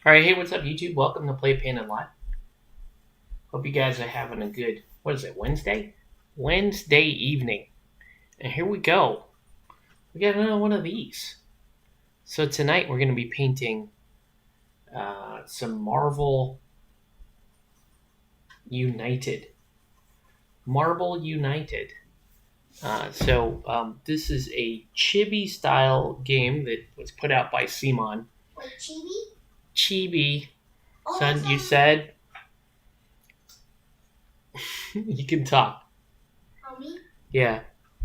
Alright, hey, what's up, YouTube? Welcome to Play Pain and Live. Hope you guys are having a good, what is it, Wednesday? Wednesday evening. And here we go. We got another one of these. So tonight we're going to be painting some Marvel United. Marvel United. This is a chibi-style game that was put out by CMON. Wait, chibi? Chibi. Oh, Son, you said? You can talk. Oh, me? Yeah.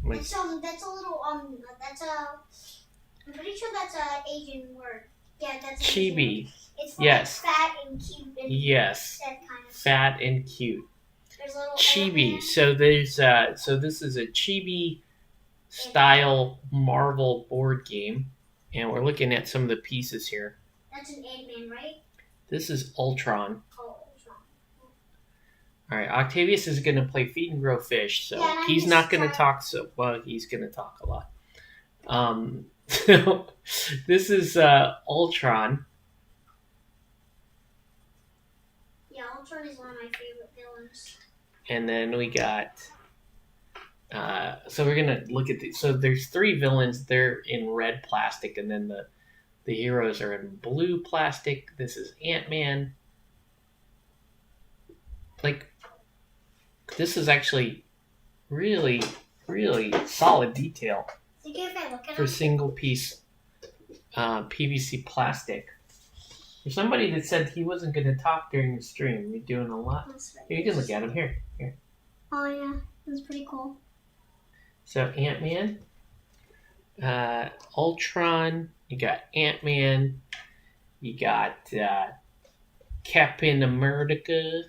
That's a little, I'm pretty sure that's an Asian word. Yeah, that's an Asian Chibi. word. It's Yes. like fat and cute. And Yes. that kind of Fat and cute. There's a little Chibi. So this is a chibi style Marvel board game. And we're looking at some of the pieces here. That's an Ant-Man, right? This is Ultron. Oh, Ultron. Alright, Octavius is going to play Feed and Grow Fish, so Yeah, he's not going to talk he's going to talk a lot. So this is Ultron. Yeah, Ultron is one of my favorite villains. And then we got so we're going to look at these. So there's three villains. They're in red plastic, and then the heroes are in blue plastic. This is Ant-Man. Like, this is actually really, really solid detail Is it good if I look at for him? single piece PVC plastic. There's somebody that said he wasn't going to talk during the stream. You're doing a lot. Here, you can look at him. Here. Oh, yeah. That's pretty cool. So, Ant-Man. Ultron. You got Ant-Man. You got Captain America.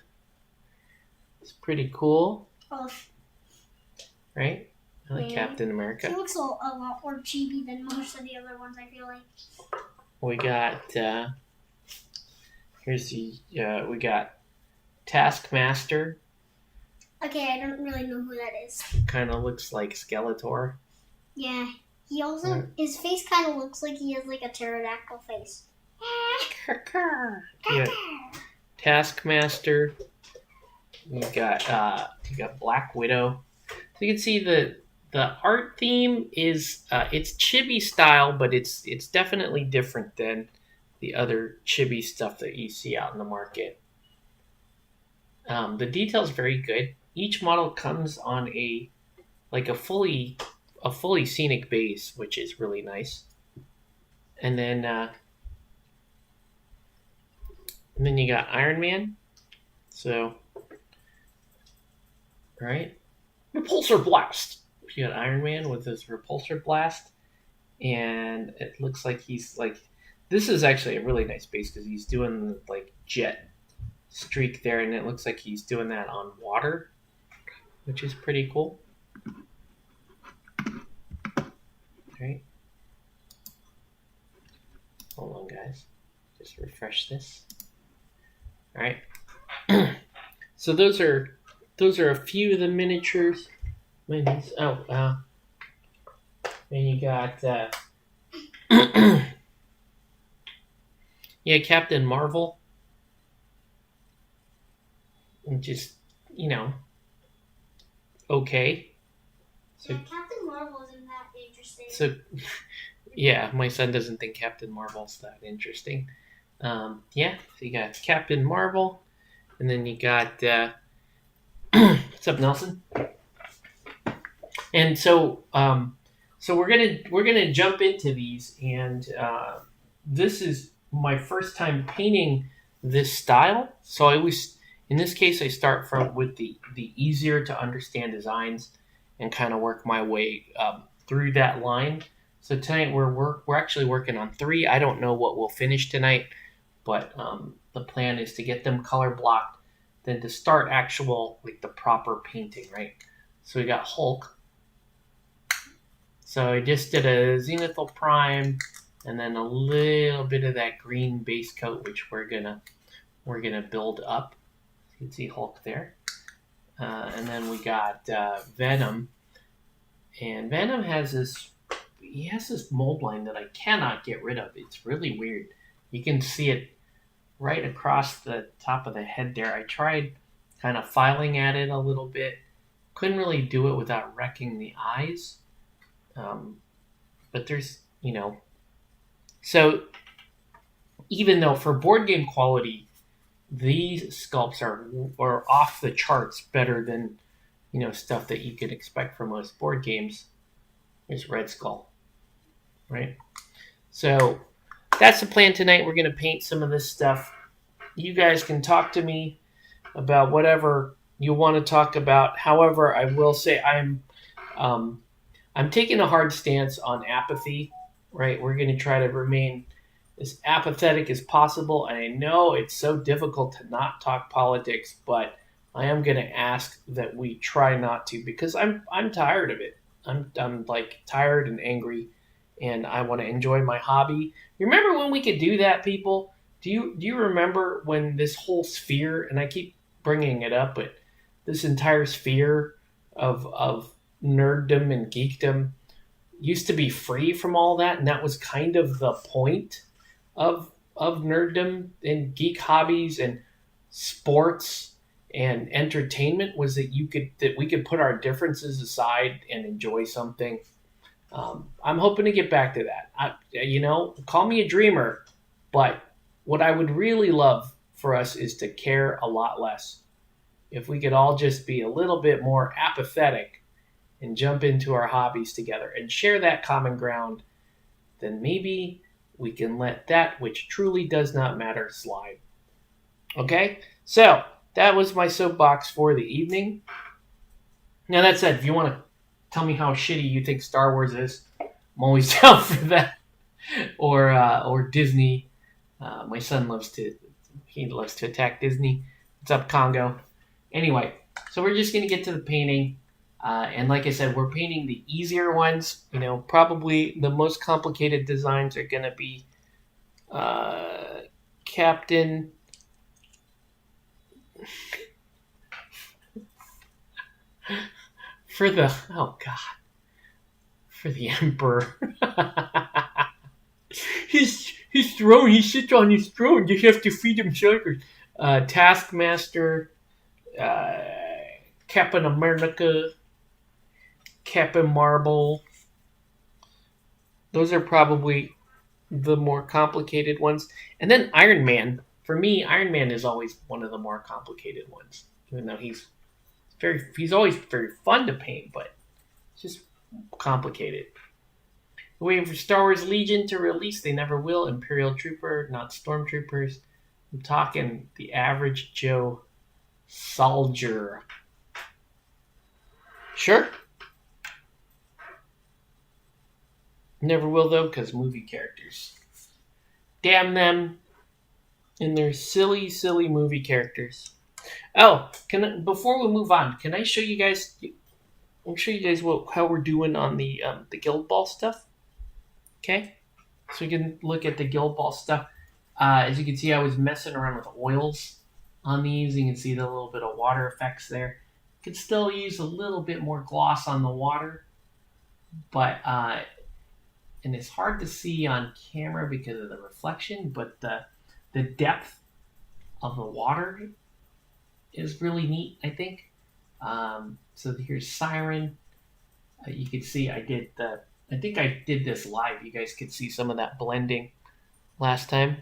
It's pretty cool. Oh, Right? I like Yeah. Captain America. he looks a lot more chibi than most of the other ones, I feel like. We got we got Taskmaster. Okay, I don't really know who that is. Kind of looks like Skeletor. Yeah, he also, Right. his face kind of looks like he has like a pterodactyl face. Yeah. Taskmaster. You got Black Widow. So you can see the art theme is it's chibi style, but it's definitely different than the other chibi stuff that you see out in the market. The detail's very good. Each model comes on a fully scenic base, which is really nice. And then you got Iron Man. So, right? Repulsor Blast! You got Iron Man with his Repulsor Blast. And it looks like he's like... This is actually a really nice base because he's doing like jet streak there. And it looks like he's doing that on water, which is pretty cool. Right? Hold on, guys. Just refresh this. All right. So those are a few of the miniatures. Minis. Oh, and you got yeah, Captain Marvel. And just okay. So Yeah, Captain Marvel isn't that interesting. So, yeah, my son doesn't think Captain Marvel's that interesting. Yeah, so you got Captain Marvel, and then you got what's up, Nelson? And so we're gonna jump into these, and this is my first time painting this style. So I always, in this case, I start with the easier to understand designs, and kind of work my way through that line. So tonight we're actually working on 3. I don't know what we'll finish tonight, but the plan is to get them color blocked, then to start the proper painting, right? So we got Hulk. So I just did a Zenithal Prime, and then a little bit of that green base coat, which we're gonna build up. You can see Hulk there. And then we got Venom, and Venom has this mold line that I cannot get rid of. It's really weird. You can see it right across the top of the head there. I tried kind of filing at it a little bit. Couldn't really do it without wrecking the eyes. But there's, so even though for board game quality, these sculpts are off the charts better than, stuff that you could expect from most board games. There's Red Skull, right? So that's the plan tonight. We're going to paint some of this stuff. You guys can talk to me about whatever you want to talk about. However, I will say I'm taking a hard stance on apathy, right? We're going to try to remain as apathetic as possible. And I know it's so difficult to not talk politics, but I am going to ask that we try not to, because I'm tired of it. I'm like tired and angry, and I want to enjoy my hobby. You remember when we could do that, people? Do you remember when this whole sphere, and I keep bringing it up, but this entire sphere of nerddom and geekdom used to be free from all that, and that was kind of the point of nerddom and geek hobbies and sports and entertainment, was that we could put our differences aside and enjoy something. I'm hoping to get back to that. Call me a dreamer, but what I would really love for us is to care a lot less. If we could all just be a little bit more apathetic and jump into our hobbies together and share that common ground, then maybe we can let that which truly does not matter slide. Okay? So, that was my soapbox for the evening. Now, that said, if you want to tell me how shitty you think Star Wars is, I'm always down for that. Or Disney. My son loves to attack Disney. What's up, Congo? Anyway, so we're just going to get to the painting. And like I said, we're painting the easier ones. Probably the most complicated designs are going to be Captain... for the Emperor. his throne. He sits on his throne. Just have to feed him sugar. Taskmaster, Captain America, Captain Marvel. Those are probably the more complicated ones. And then Iron Man. For me, Iron Man is always one of the more complicated ones, even though he's always very fun to paint, but it's just complicated. We're waiting for Star Wars Legion to release. They never will. Imperial Trooper, not Stormtroopers. I'm talking the average Joe soldier. Sure. Never will, though, because movie characters. Damn them. And their silly, silly movie characters. Oh, before we move on, can I show you guys? I'll show you guys how we're doing on the Guild Ball stuff. Okay, so you can look at the Guild Ball stuff. As you can see, I was messing around with oils on these. You can see the little bit of water effects there. Could still use a little bit more gloss on the water, but and it's hard to see on camera because of the reflection. But the depth of the water is really neat, I think. So here's Siren. You can see I think I did this live. You guys could see some of that blending last time.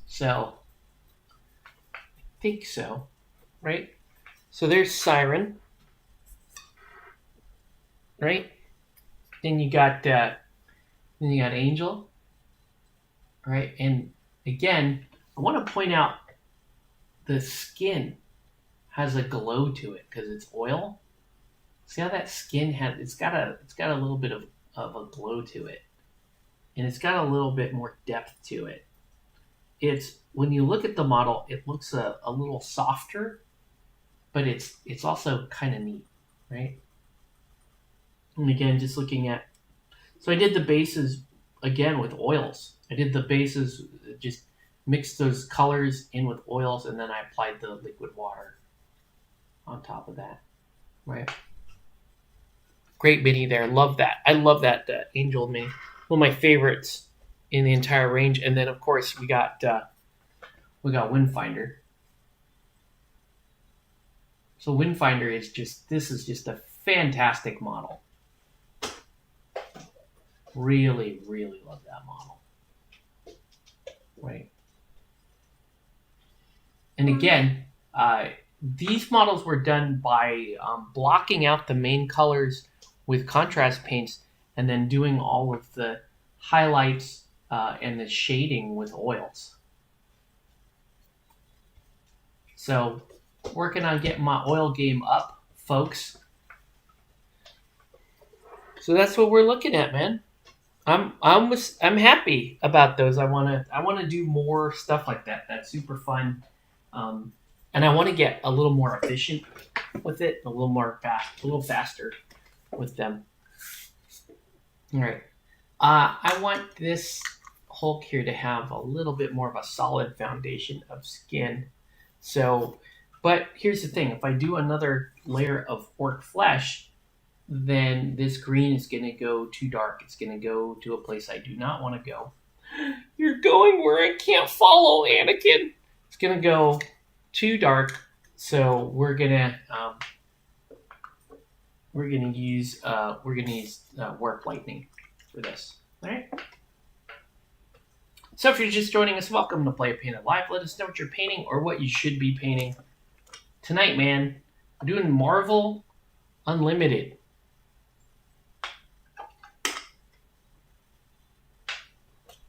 So, I think so, right? So there's Siren, right? Then you got Angel, right? And again, I want to point out the skin has a glow to it because it's oil. See how that skin it's got a little bit of a glow to it, and it's got a little bit more depth to it. It's when you look at the model, it looks a little softer, but it's also kind of neat, right? And again, just looking at, so I did the bases again with oils. I did the bases, just mixed those colors in with oils, and then I applied the liquid water on top of that, right? Great mini there. Love that. I love that Angel mini. One of my favorites in the entire range. And then of course we got Windfinder. So Windfinder is just a fantastic model. Really, really love that model. Right. And again, these models were done by blocking out the main colors with contrast paints and then doing all of the highlights and the shading with oils. So, working on getting my oil game up, folks. So that's what we're looking at, man. I'm happy about those. I wanna do more stuff like that. That's super fun, and I want to get a little more efficient with it, a little faster with them. All right. I want this Hulk here to have a little bit more of a solid foundation of skin. So, but here's the thing: if I do another layer of orc flesh, then this green is going to go too dark. It's going to go to a place I do not want to go. You're going where I can't follow, Anakin. It's going to go too dark, so we're going to use warp lightning for this. All right. So if you're just joining us, welcome to Play It Painted Live. Let us know what you're painting or what you should be painting tonight, man. We're doing Marvel Unlimited.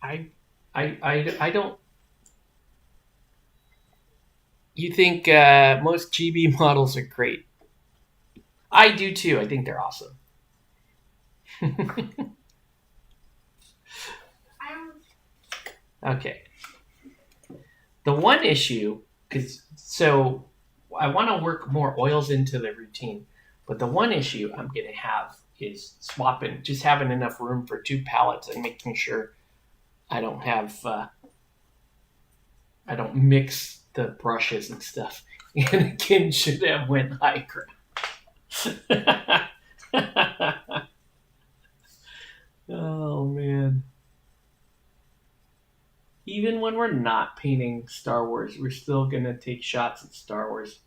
I don't. You think most GB models are great? I do too. I think they're awesome. Okay. The one issue, so I want to work more oils into the routine, but the one issue I'm going to have is just having enough room for 2 palettes and making sure I don't mix the brushes and stuff. Anakin should have went high ground. Oh man. Even when we're not painting Star Wars, we're still gonna take shots at Star Wars.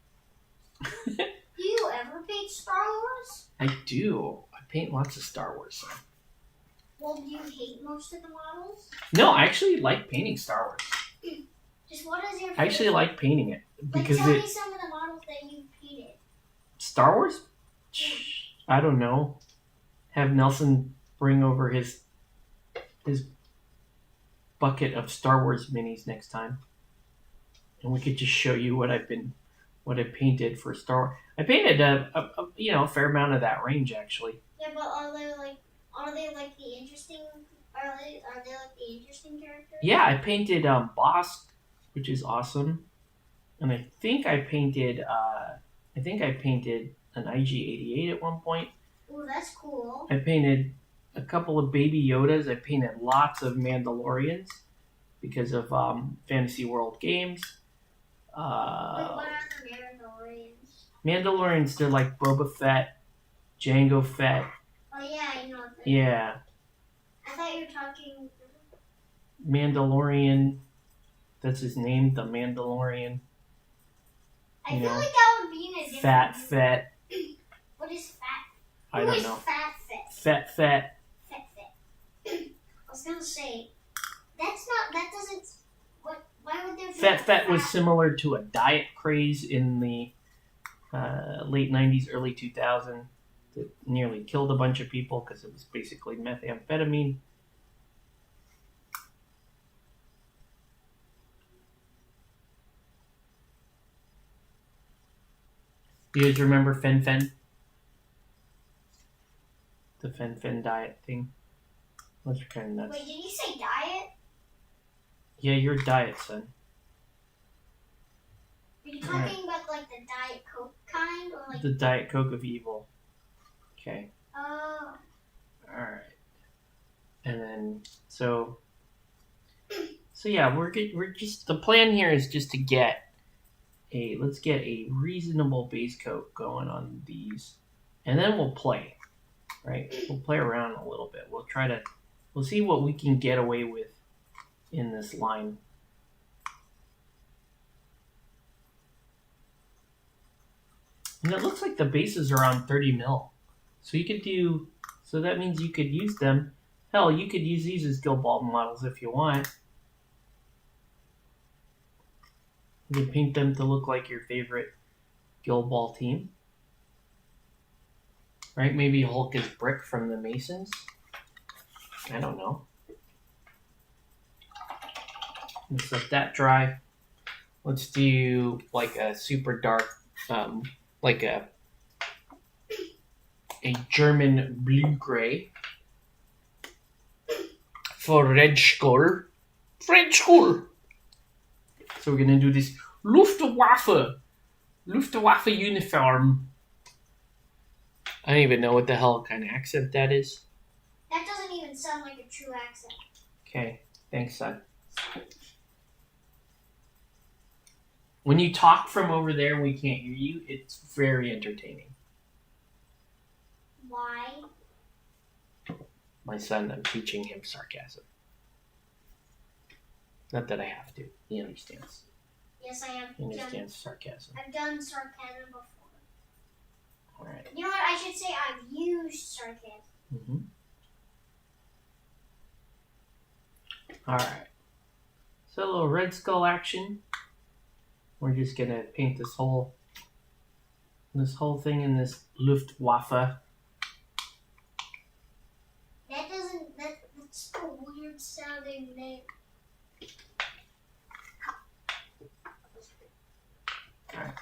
Do you ever paint Star Wars? I do. I paint lots of Star Wars. Well, do you hate most of the models? No, I actually like painting Star Wars. Just what is your favorite? I actually like painting it because tell me some of the models that you painted. Star Wars? I don't know. Have Nelson bring over his bucket of Star Wars minis next time, and we could just show you what I painted for Star Wars. I painted a fair amount of that range actually. Yeah, but are they like the interesting? Are they like the interesting characters? Yeah, I painted Bosk, which is awesome, and I think I painted an IG-88 at one point. Ooh, that's cool. I painted a couple of Baby Yodas. I painted lots of Mandalorians because of Fantasy World Games. Wait, what are the Mandalorians? Mandalorians, they're like Boba Fett, Jango Fett. Oh yeah, I know that. Yeah. I thought you were talking... Mandalorian, that's his name, the Mandalorian. I feel like that would be in a different... Fat Fett. What is fat? I don't know. Fat Fett? Fat Fett. Fat Fett. I was gonna say, that doesn't... Why would there be... Fat Fett was similar to a diet craze in the late 90s, early 2000s. That nearly killed a bunch of people because it was basically methamphetamine. You guys remember Fen? The Fen diet thing? Those are kind of nuts. Wait, did you say diet? Yeah, you're diet, son. Are you talking about like the Diet Coke kind or like... The Diet Coke of evil. Okay. Oh. Alright. And then, so yeah, the plan here is just to let's get a reasonable base coat going on these, and then we'll play, right? We'll play around a little bit. We'll see what we can get away with in this line. And it looks like the bases are on 30 mil. So you could do, so that means you could use them. Hell, you could use these as Guild Ball models if you want. You can paint them to look like your favorite Guild Ball team. Right? Maybe Hulk is Brick from the Masons. I don't know. Let's let that dry. Let's do like a super dark, like a German blue-gray for Red Skull. Red Skull! So we're going to do this Luftwaffe uniform. I don't even know what the hell kind of accent that is. That doesn't even sound like a true accent. Okay, thanks, son. When you talk from over there and we can't hear you, it's very entertaining. Why? My son, I'm teaching him sarcasm. Not that I have to. He understands. Yes, I have. He understands sarcasm. I've done sarcasm before. All right. You know what? I should say I've used sarcasm. Mm-hmm. All right. So a little Red Skull action. We're just gonna paint this whole thing in this Luftwaffe. That's a weird sounding name. All right.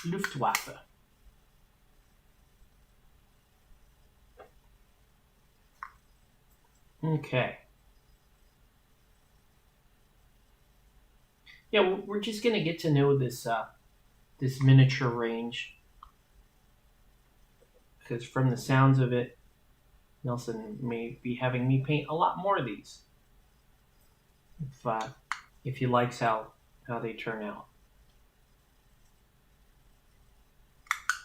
Luftwaffe. Okay. Yeah, we're just gonna get to know this this miniature range, because from the sounds of it, Nelson may be having me paint a lot more of these. If he likes how they turn out,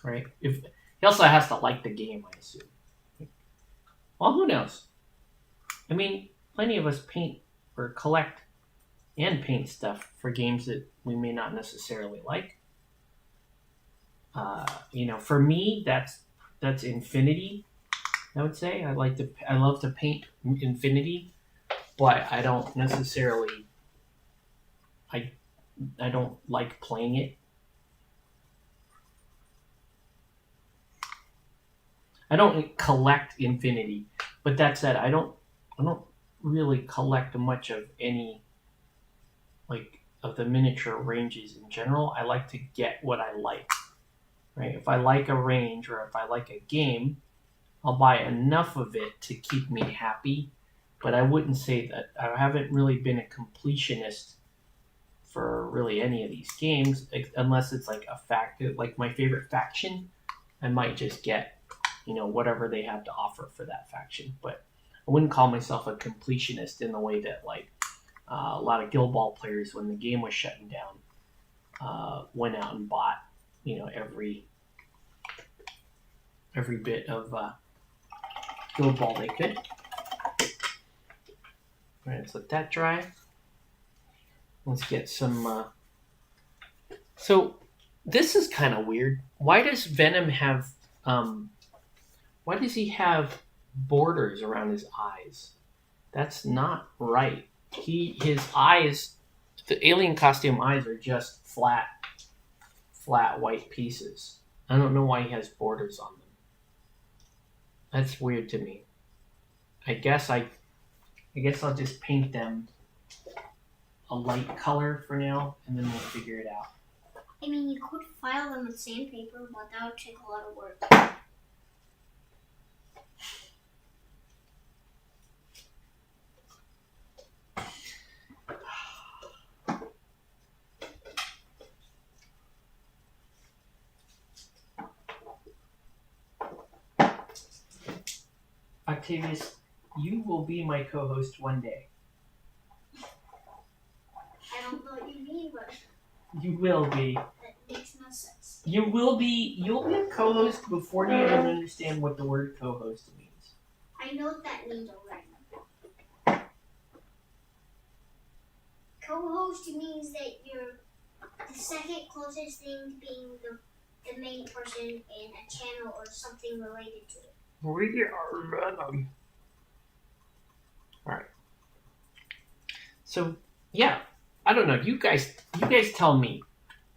right? If he also has to like the game, I assume. Well, who knows? I mean, plenty of us paint or collect and paint stuff for games that we may not necessarily like. For me, that's Infinity. I would say I love to paint Infinity, but I don't necessarily. I don't like playing it. I don't collect Infinity, but that said, I don't really collect much of any, like, of the miniature ranges in general. I like to get what I like, right? If I like a range or if I like a game, I'll buy enough of it to keep me happy, but I wouldn't say that I haven't really been a completionist for really any of these games, unless it's like like my favorite faction. I might just get, whatever they have to offer for that faction, but I wouldn't call myself a completionist in the way that like a lot of Guild Ball players, when the game was shutting down, went out and bought, every bit of Guild Ball they could. All right, let's let that dry. Let's get some. So this is kind of weird. Why does Venom have? Why does he have borders around his eyes? That's not right. His eyes, the alien costume eyes, are just flat white pieces. I don't know why he has borders on them. That's weird to me. I guess I'll just paint them a light color for now, and then we'll figure it out. I mean, you could file them with sandpaper, but that would take a lot of work. Octavius, you will be my co-host one day. I don't know what you mean, but You will be. that makes no sense. You'll be a co-host before you even understand what the word co-host means. I know what that means already. Co-host means that you're the second closest thing to being the main person in a channel or something related to it. We are Venom. All right. So yeah, I don't know. You guys tell me.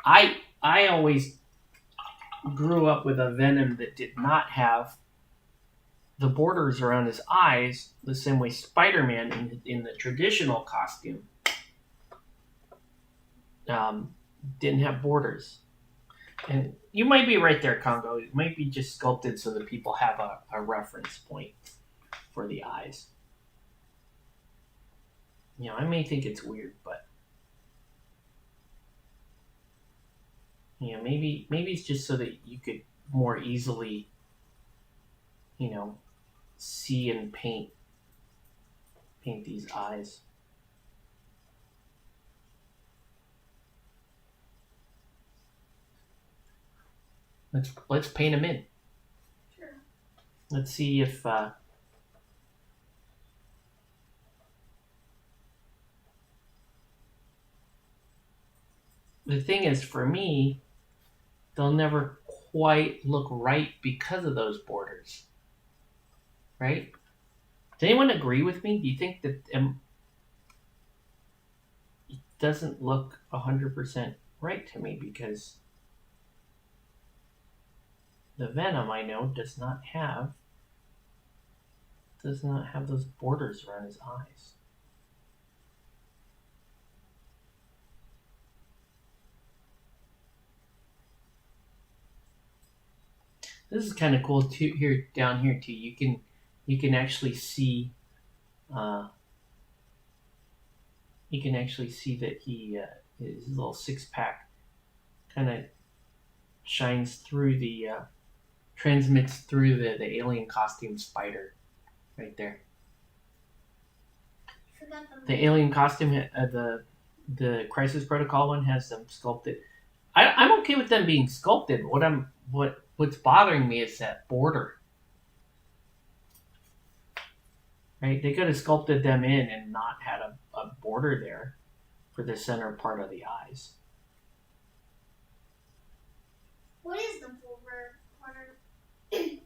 I always grew up with a Venom that did not have the borders around his eyes the same way Spider-Man in the traditional costume didn't have borders. And you might be right there, Congo. It might be just sculpted so that people have a reference point for the eyes. You know, I may think it's weird, but you know, maybe it's just so that you could more easily, you know, see and paint these eyes. Let's paint them in. Sure. Let's see if the thing is, for me, they'll never quite look right because of those borders. Right? Does anyone agree with me? Do you think that it doesn't look 100% right to me because the Venom I know does not have those borders around his eyes. This is kind of cool too. Down here too, you can actually see that he his little six-pack kind of shines through transmits through the alien costume spider right there. The alien costume, the Crisis Protocol one has them sculpted. I'm okay with them being sculpted. What's bothering me is that border. Right? They could have sculpted them in and not had a border there for the center part of the eyes. What is the border? Okay.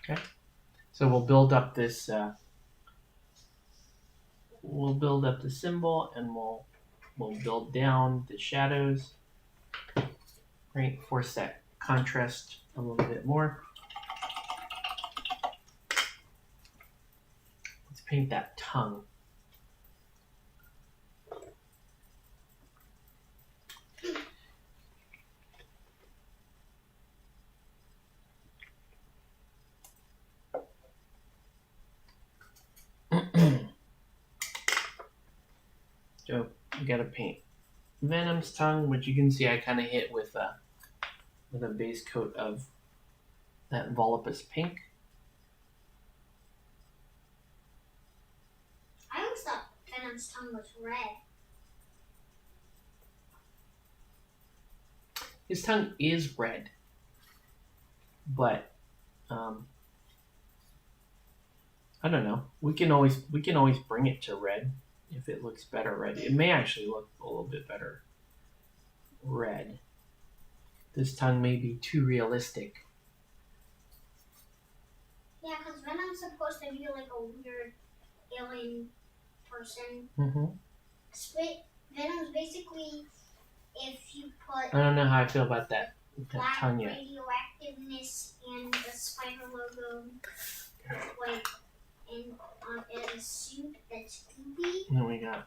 Okay. So we'll build up this. We'll build up the symbol, and we'll build down the shadows. Right, force that contrast a little bit more. Let's paint that tongue. So we gotta paint Venom's tongue, which you can see I kind of hit with a base coat of that Volupus pink. I always thought Venom's tongue was red. His tongue is red, but I don't know. We can always bring it to red if it looks better red. It may actually look a little bit better red. This tongue may be too realistic. Yeah, because Venom's supposed to be like a weird alien person. Mm-hmm. Venom's basically if you put I don't know how I feel about that black tongue yet. radioactiveness and the spider logo like in a suit that's goopy. Then we got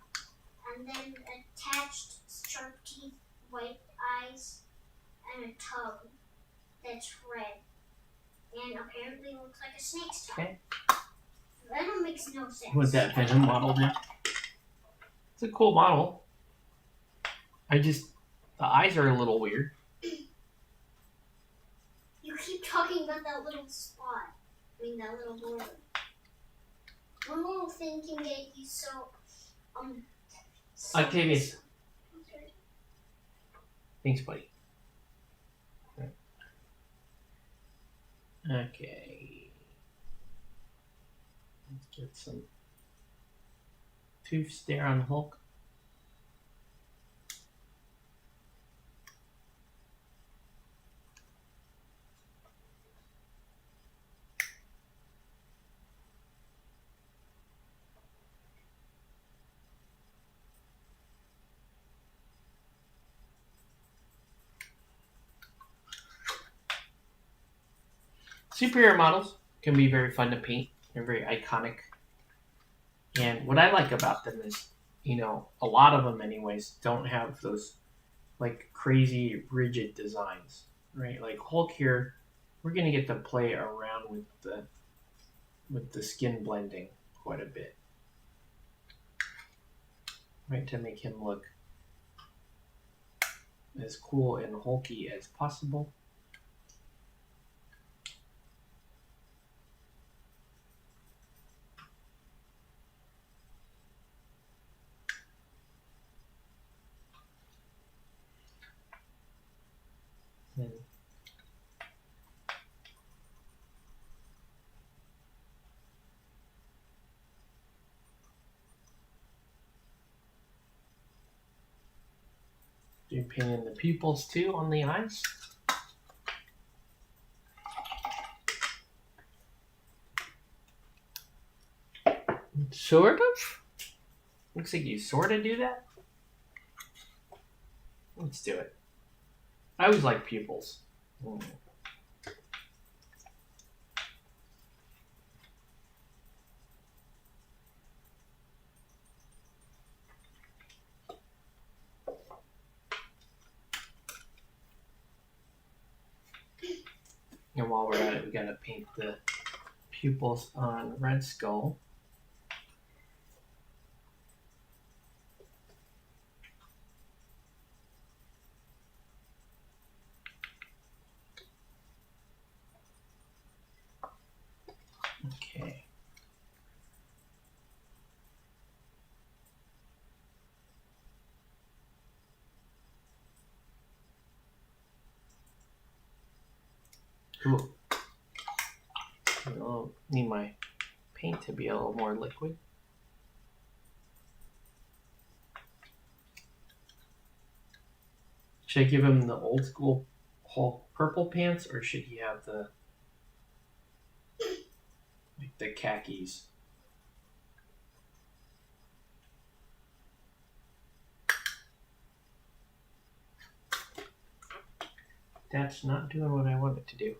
And then attached sharp teeth, white eyes, and a tongue that's red. And apparently looks like a snake's tongue. Okay. Venom makes no sense. with that Venom model there. It's a cool model. the eyes are a little weird. You keep talking about that little spot. That little border. One little thing can get you so Octavius. Thanks, buddy. Okay. Let's get some tooth stare on Hulk. Superhero models can be very fun to paint. They're very iconic. And what I like about them is, a lot of them anyways don't have those like crazy rigid designs, right? Like Hulk here, we're going to get to play around with the skin blending quite a bit, right? To make him look as cool and hulky as possible. You're painting the pupils too on the eyes. Sort of. Looks like you sort of do that. Let's do it. I always like pupils. And while we're at it, we gotta paint the pupils on Red Skull. Okay. Cool. I'll need my paint to be a little more liquid. Should I give him the old school Hulk purple pants, or should he have the khakis? That's not doing what I want it to do.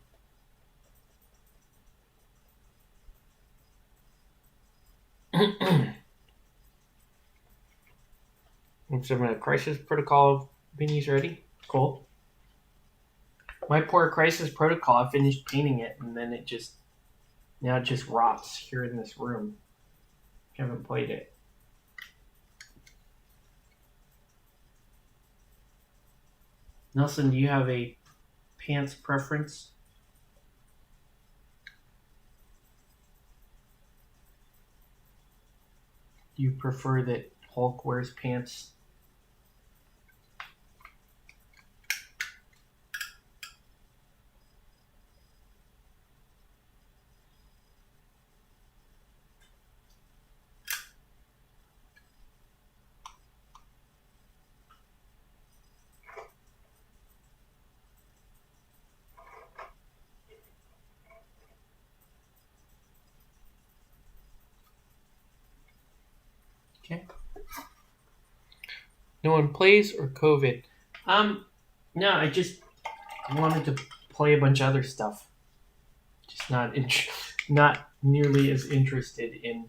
So my Crisis Protocol minis ready. Cool. My poor Crisis Protocol, I finished painting it and then it just rots here in this room. I haven't played it. Nelson, do you have a pants preference? Do you prefer that Hulk wears pants? Okay. No one plays or COVID? No, I just wanted to play a bunch of other stuff. Just not nearly as interested in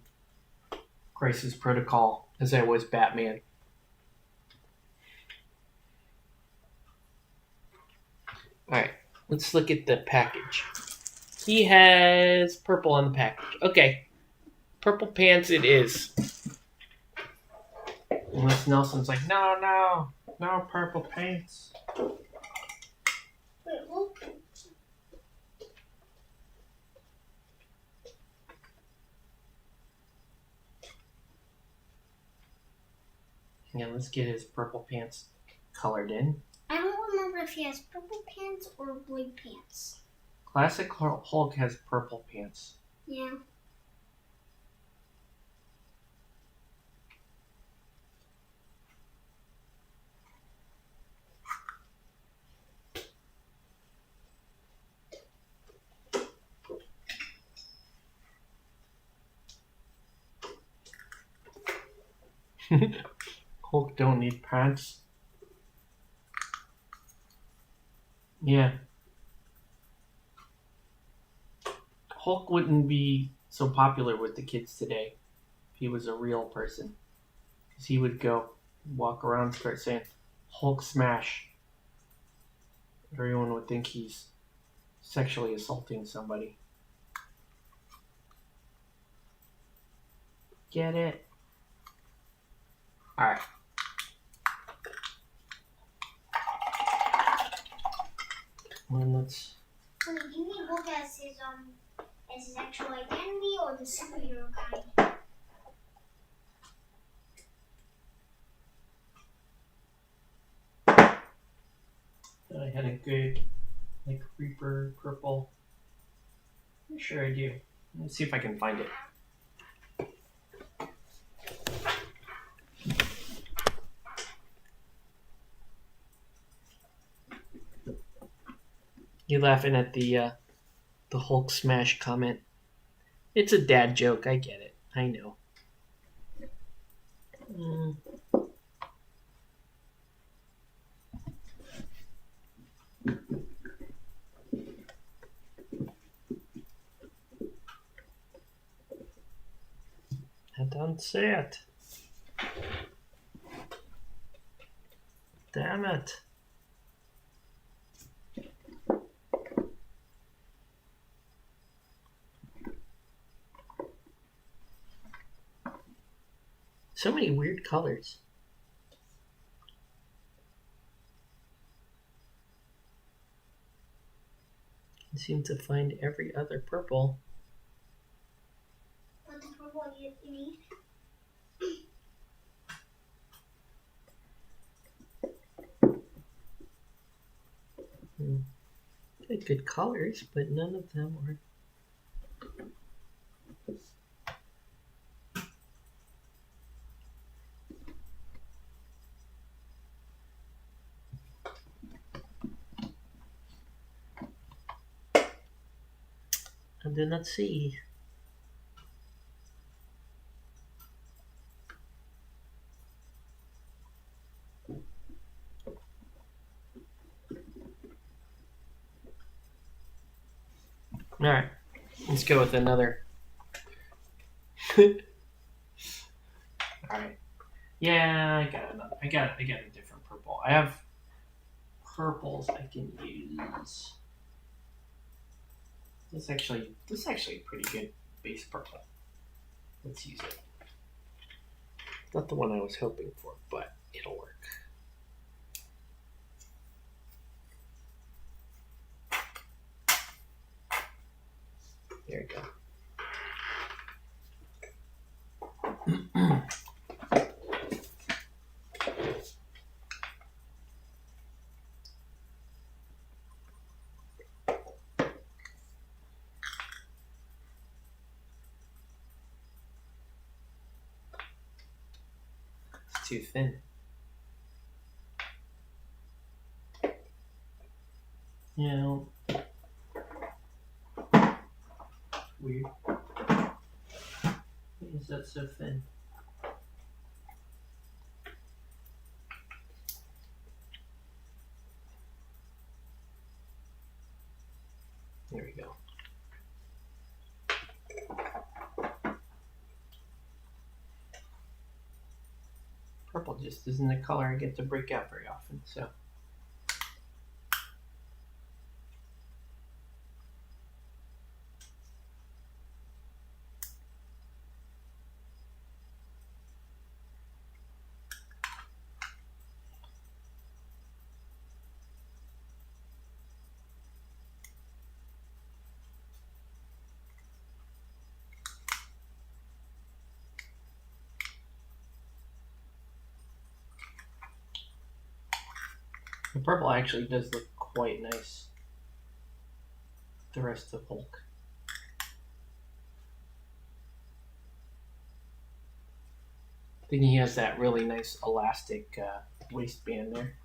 Crisis Protocol as I was Batman. Alright, let's look at the package. He has purple on the package. Okay. Purple pants it is. Unless Nelson's like, no. No purple pants. Wait, look. Yeah, let's get his purple pants colored in. I don't remember if he has purple pants or blue pants. Classic Hulk has purple pants. Yeah. Hulk don't need pants. Yeah. Hulk wouldn't be so popular with the kids today if he was a real person. Because he would go walk around and start saying, Hulk smash. Everyone would think he's sexually assaulting somebody. Get it? Alright. Well, let's... Wait, do you mean Hulk as his actual identity or the superhero kind? I had a good, like, Reaper purple. I'm sure I do. Let's see if I can find it. You laughing at the Hulk smash comment? It's a dad joke. I get it. I know. I don't see it. Damn it. So many weird colors. I seem to find every other purple. What the purple you need? Good colors, but none of them are. I do not see. All right, let's go with another. All right. Yeah, I got another. I got a different purple. I have purples I can use. This is actually a pretty good base purple. Let's use it. Not the one I was hoping for, but it'll work. There we go. It's too thin. Yeah. Weird. Why is that so thin? There we go. Purple just isn't a color I get to break out very often, so. The purple actually does look quite nice. The rest of Hulk. Then he has that really nice elastic waistband there.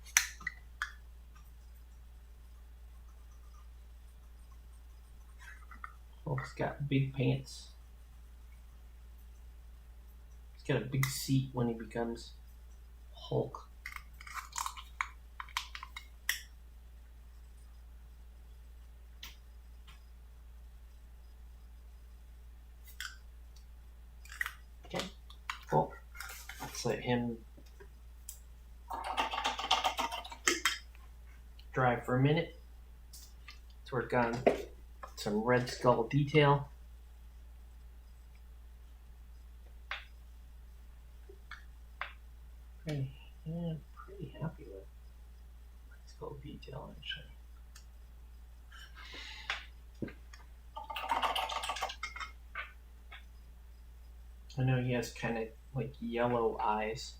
Hulk's got big pants. He's got a big seat when he becomes Hulk. Okay, cool. Let's let him dry for a minute. Let's work on some Red Skull detail. Pretty happy with Red Skull detail actually. I know he has kind of like yellow eyes.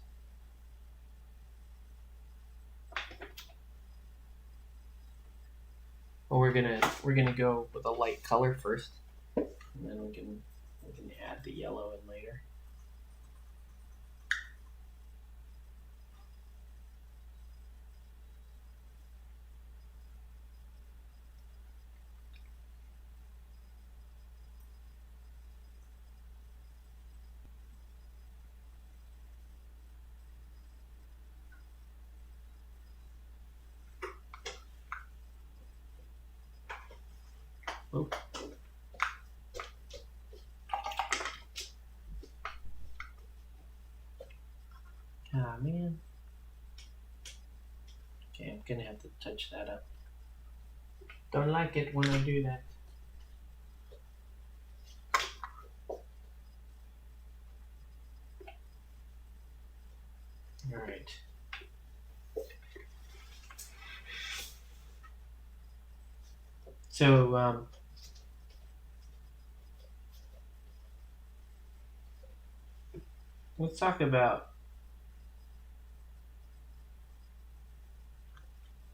But we're gonna go with a light color first, and then we can add the yellow in later. Oh. Ah, man. Okay, I'm gonna have to touch that up. Don't like it when I do that. All right. So, let's talk about,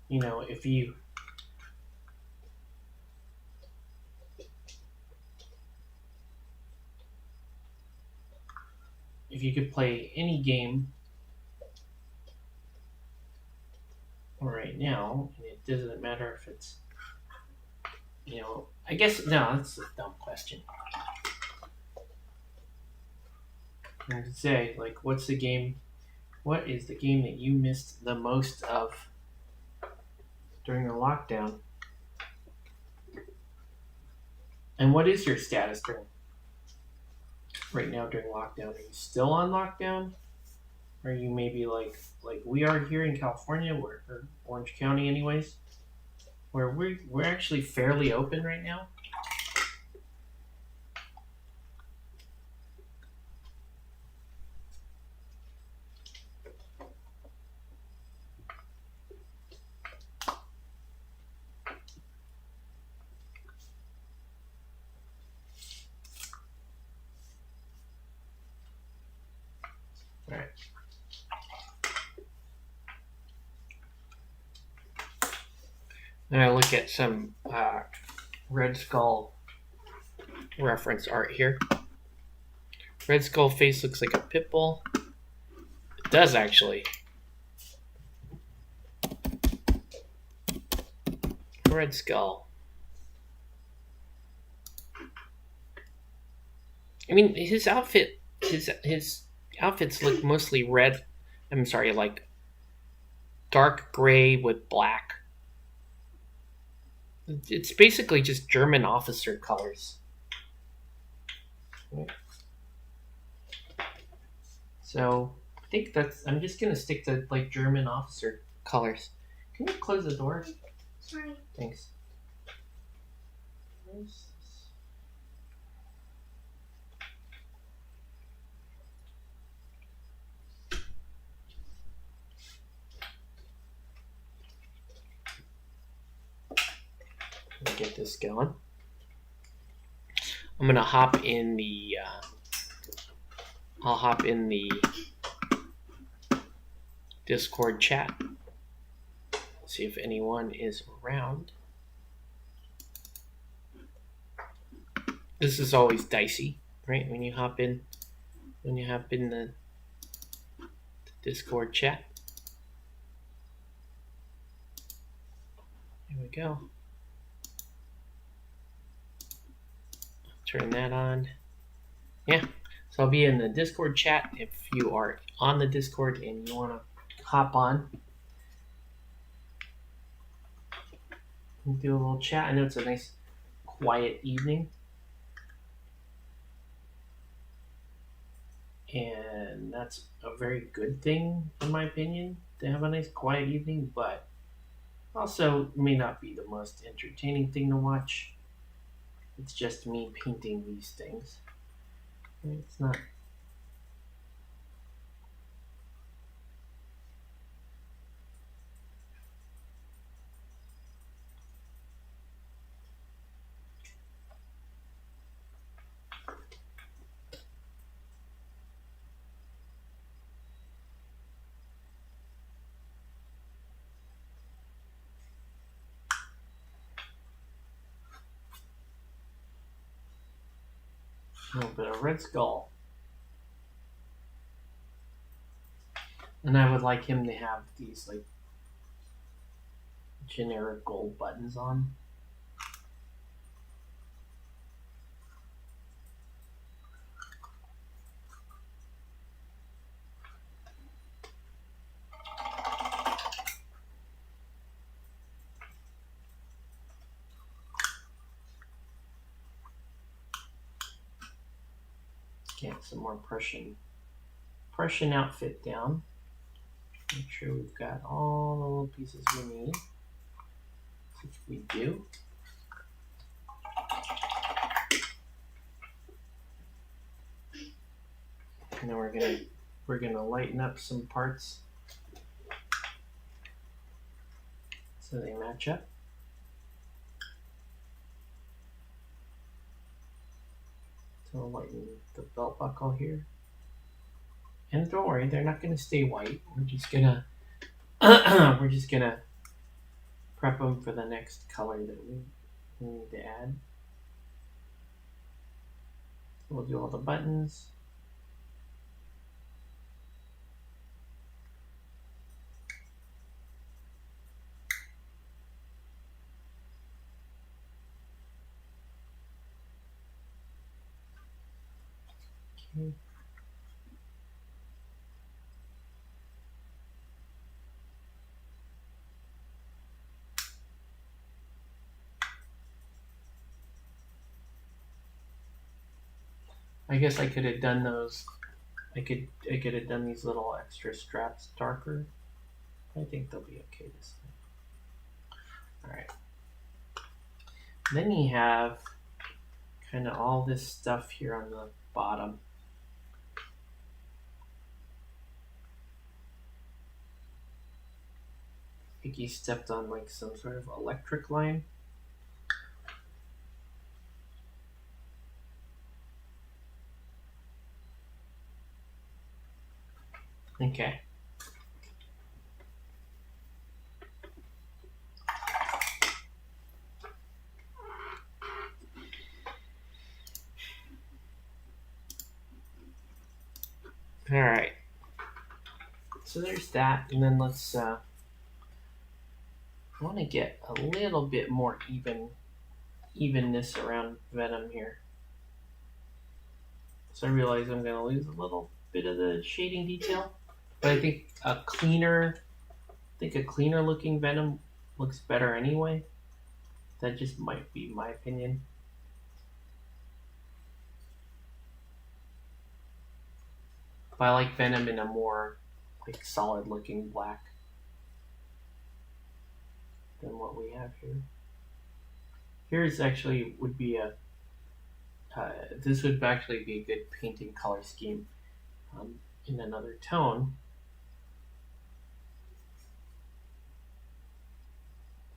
if you could play any game right now, and it doesn't matter if it's, I guess, no, that's a dumb question. I could say, like, what is the game that you missed the most of during the lockdown? And what is your status right now during lockdown? Are you still on lockdown? Are you maybe like we are here in California, or Orange County anyways, where we're actually fairly open right now? All right. Then I look at some Red Skull reference art here. Red Skull face looks like a pit bull. It does actually. Red Skull. I mean, his outfits look mostly red. I'm sorry, like dark gray with black. It's basically just German officer colors. So I think I'm just gonna stick to like German officer colors. Can you close the door? Sorry. Thanks. Let me get this going. I'm gonna hop in the. I'll hop in the Discord chat. See if anyone is around. This is always dicey, right? When you hop in the Discord chat. Here we go. Turn that on. Yeah. So I'll be in the Discord chat if you are on the Discord and you want to hop on and do a little chat. I know it's a nice quiet evening. And that's a very good thing, in my opinion, to have a nice quiet evening, but also may not be the most entertaining thing to watch. It's just me painting these things. It's not. A little bit of Red Skull. And I would like him to have these like generic gold buttons on. Get some more Prussian outfit down. Make sure we've got all the little pieces we need, which we do. And then we're gonna lighten up some parts so they match up. So I'll lighten the belt buckle here. And don't worry, they're not gonna stay white. We're just gonna prep them for the next color that we need to add. So we'll do all the buttons. Okay. I guess I could have done those. I could have done these little extra straps darker. I think they'll be okay this time. All right. Then you have kind of all this stuff here on the bottom. I think he stepped on like some sort of electric line. Okay. All right. So there's that, and then let's. I want to get a little bit more evenness around Venom here. So I realize I'm going to lose a little bit of the shading detail, but I think a cleaner looking Venom looks better anyway. That just might be my opinion. But I like Venom in a more like solid looking black than what we have here. Here's actually would be a this would actually be a good painting color scheme in another tone.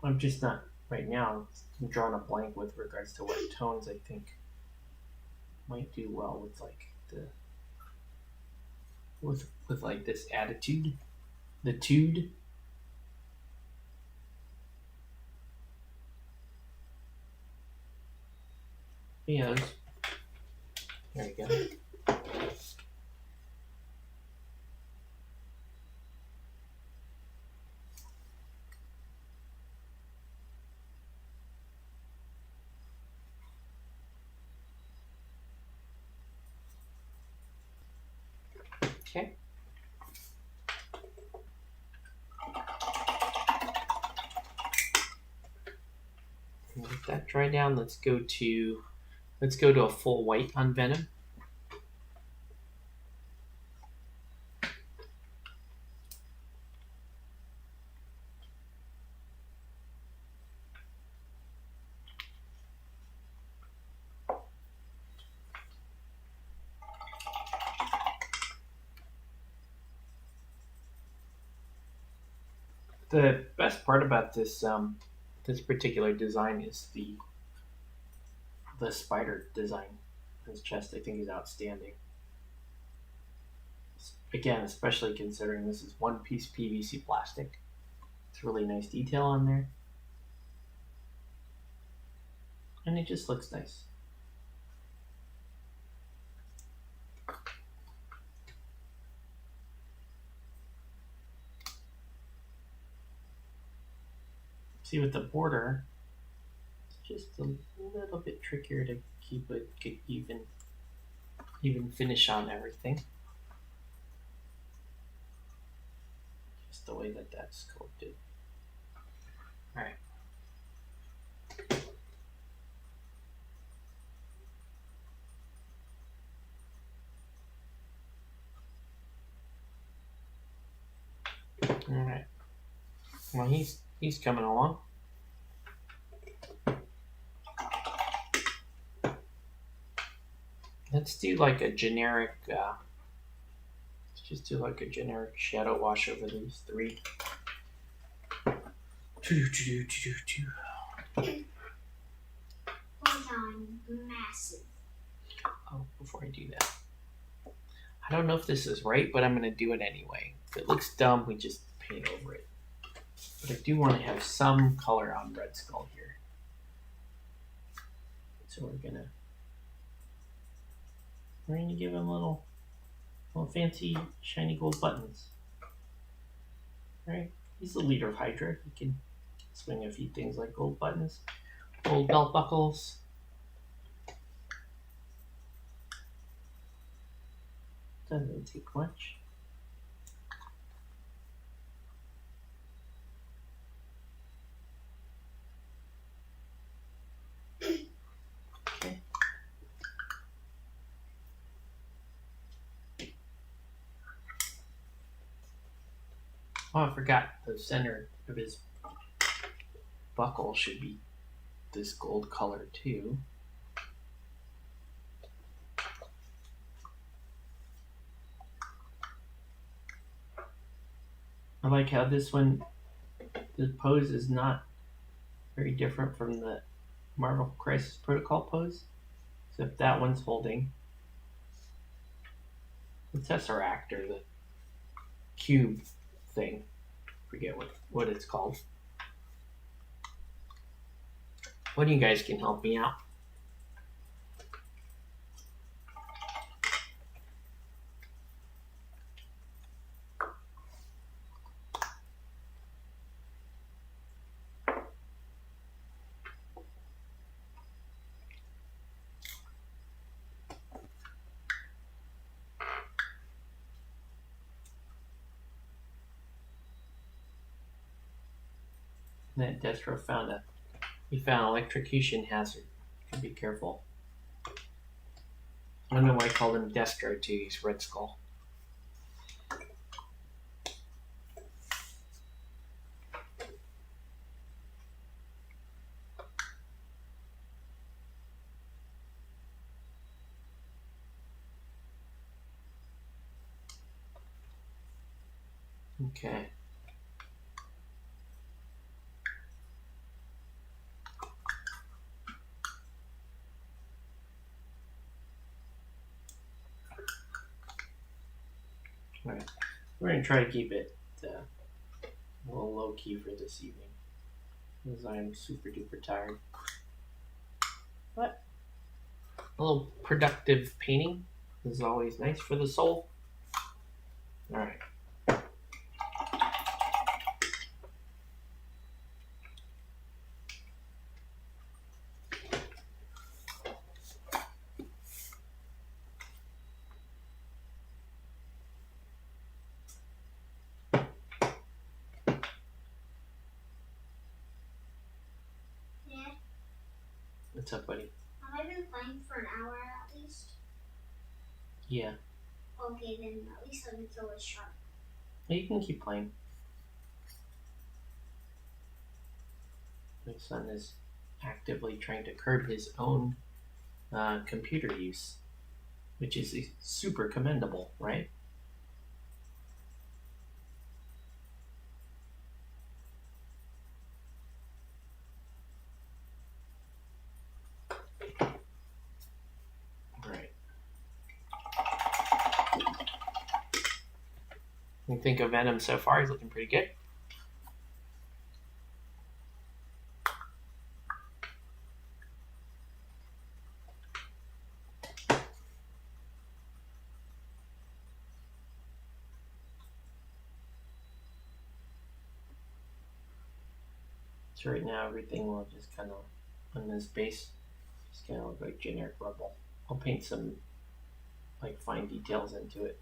I'm just not right now. I'm drawing a blank with regards to what tones I think might do well with like the with like this attitude, the tude. Yes. There you go. Okay. Let that dry down. Let's go to a full white on Venom. The best part about this this particular design is the spider design. His chest, I think, is outstanding. Again, especially considering this is one piece PVC plastic. It's really nice detail on there, and it just looks nice. See, with the border, it's just a little bit trickier to keep it even finish on everything. Just the way that that's sculpted. All right. All right. Well, he's coming along. Let's do like a generic. Let's just do like a generic shadow wash over these three. Ultron, massive. Oh, before I do that, I don't know if this is right, but I'm gonna do it anyway. If it looks dumb, we just paint over it. But I do want to have some color on Red Skull here. So we're gonna give him little fancy shiny gold buttons. Right? He's the leader of Hydra. He can swing a few things like gold buttons, gold belt buckles. Doesn't take much. Okay. Oh, I forgot the center of his buckle should be this gold color too. I like how this one, the pose is not very different from the Marvel Crisis Protocol pose, except that one's holding the Tesseract or the cube thing. Forget what it's called. One of you guys can help me out. And then Destro found an electrocution hazard. Be careful. I don't know why I called him Destro too. He's Red Skull. Okay. All right. We're going to try to keep it a little low key for this evening, because I'm super duper tired. But A little productive painting is always nice for the soul. All right. Dad, What's up, buddy? have I been playing for an hour at least? Yeah. Okay, then at least let me kill this shark. You can keep playing. My son is actively trying to curb his own computer use, which is super commendable, right? Right. What do you think of Venom so far? He's looking pretty good. So right now everything will just kind of, on this base, just kind of look like generic rubble. I'll paint some like fine details into it.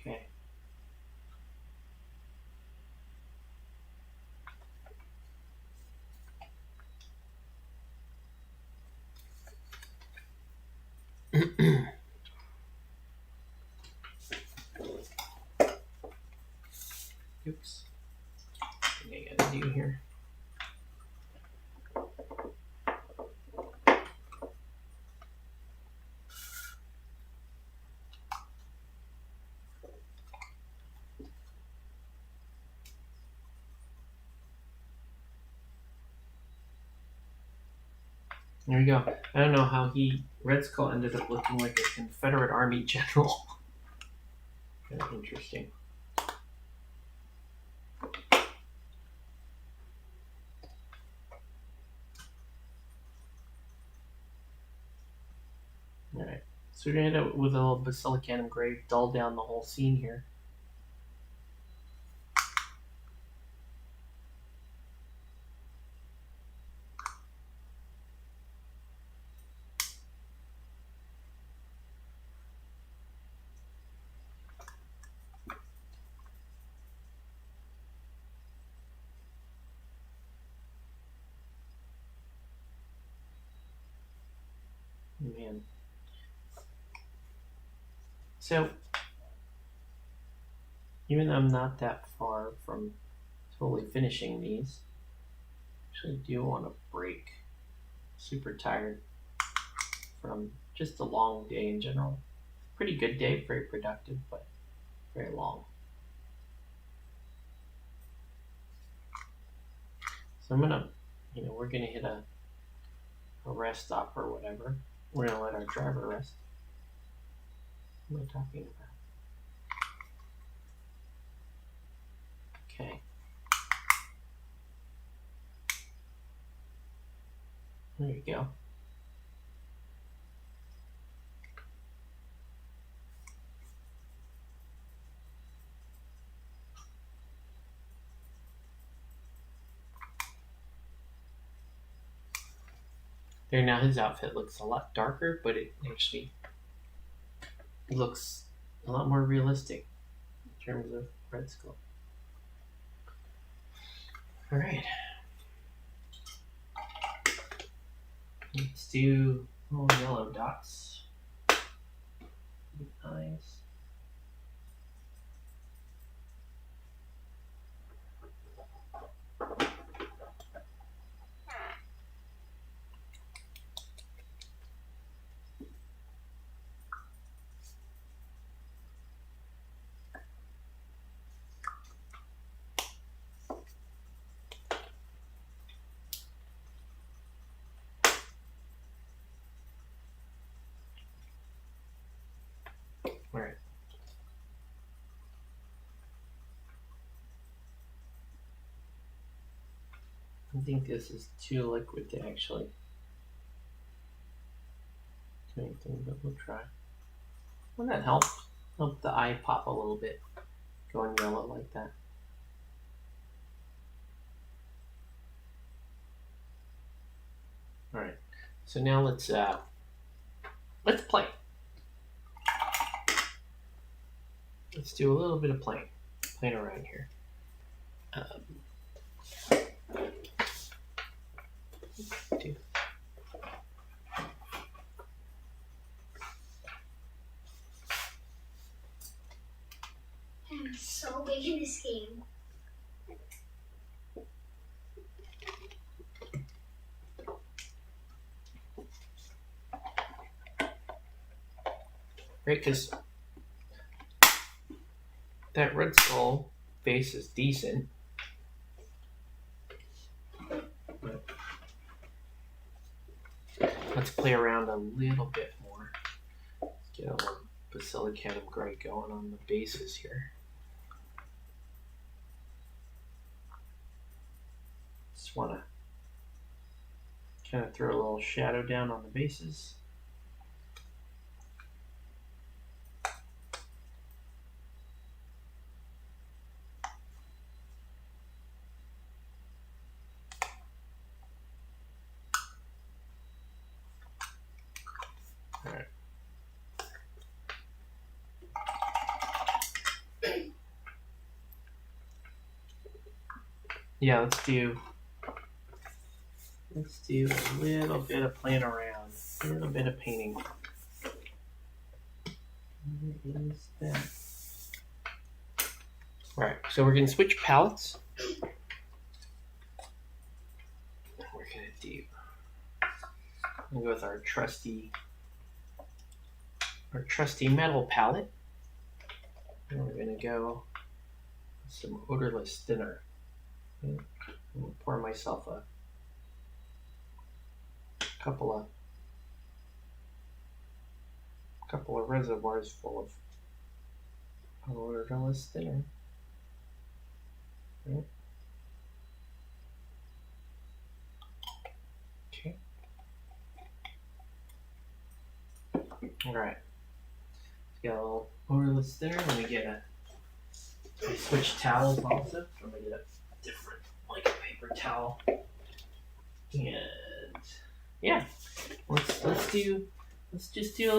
Okay. Oops. What I gotta do here. There we go. I don't know how Red Skull ended up looking like a Confederate Army general. Kind of interesting. Alright, so we're gonna hit it with a little Basilicanum Grave, dull down the whole scene here. Man. So, even though I'm not that far from totally finishing these, I actually do want to break. Super tired from just a long day in general. Pretty good day, very productive, but very long. So I'm gonna, we're gonna hit a rest stop or whatever. We're gonna let our driver rest. What am I talking about? Okay. There you go. There, now his outfit looks a lot darker, but it actually looks a lot more realistic in terms of Red Skull. Alright. Let's do little yellow dots. Eyes. I think this is too liquid to actually do anything, but we'll try. Wouldn't that help? Help the eye pop a little bit, going yellow like that. All right. So now let's play. Let's do a little bit of playing around here. I'm so big in this game. Right, because that Red Skull face is decent. But let's play around a little bit more. Let's get a little basilicanum gray going on the bases here. Just want to kind of throw a little shadow down on the bases. All right. Yeah, let's do a little bit of playing around, a little bit of painting. Where is that? All right, so we're gonna switch palettes. We're gonna go with our trusty metal palette, and we're gonna go with some odorless thinner. I'm gonna pour myself a couple of reservoirs full of odorless thinner. Right. Okay. All right. Let's get a little odorless thinner. Let me get I switch towels also. I'm gonna get a different, like a paper towel. And yeah, let's just do a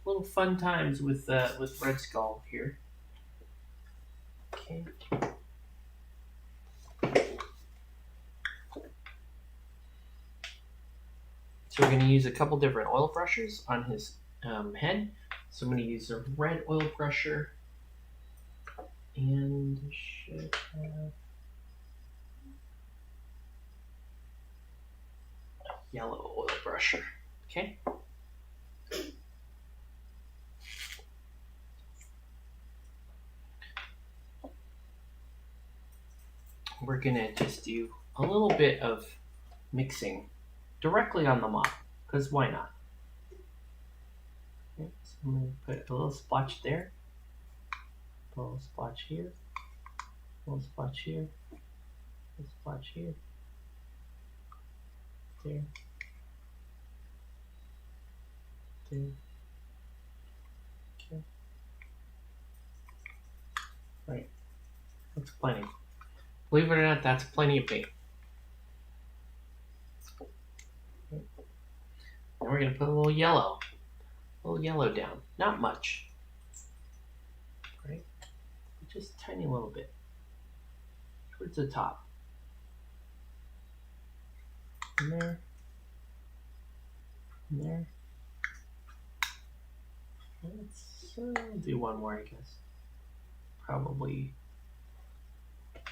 little fun times with Red Skull here. Okay. So we're going to use a couple different oil brushes on his head. So I'm going to use a red oil brusher and should have a yellow oil brusher. Okay. We're going to just do a little bit of mixing directly on the mop, because why not? Okay, so I'm going to put a little splotch there, a little splotch here, a little splotch here, a little splotch here, there, there, okay. Right, that's plenty. Believe it or not, that's plenty of paint. Now we're going to put a little yellow down. Not much, right? Just a tiny little bit towards the top. And there. And there. Let's do one more, I guess. Probably.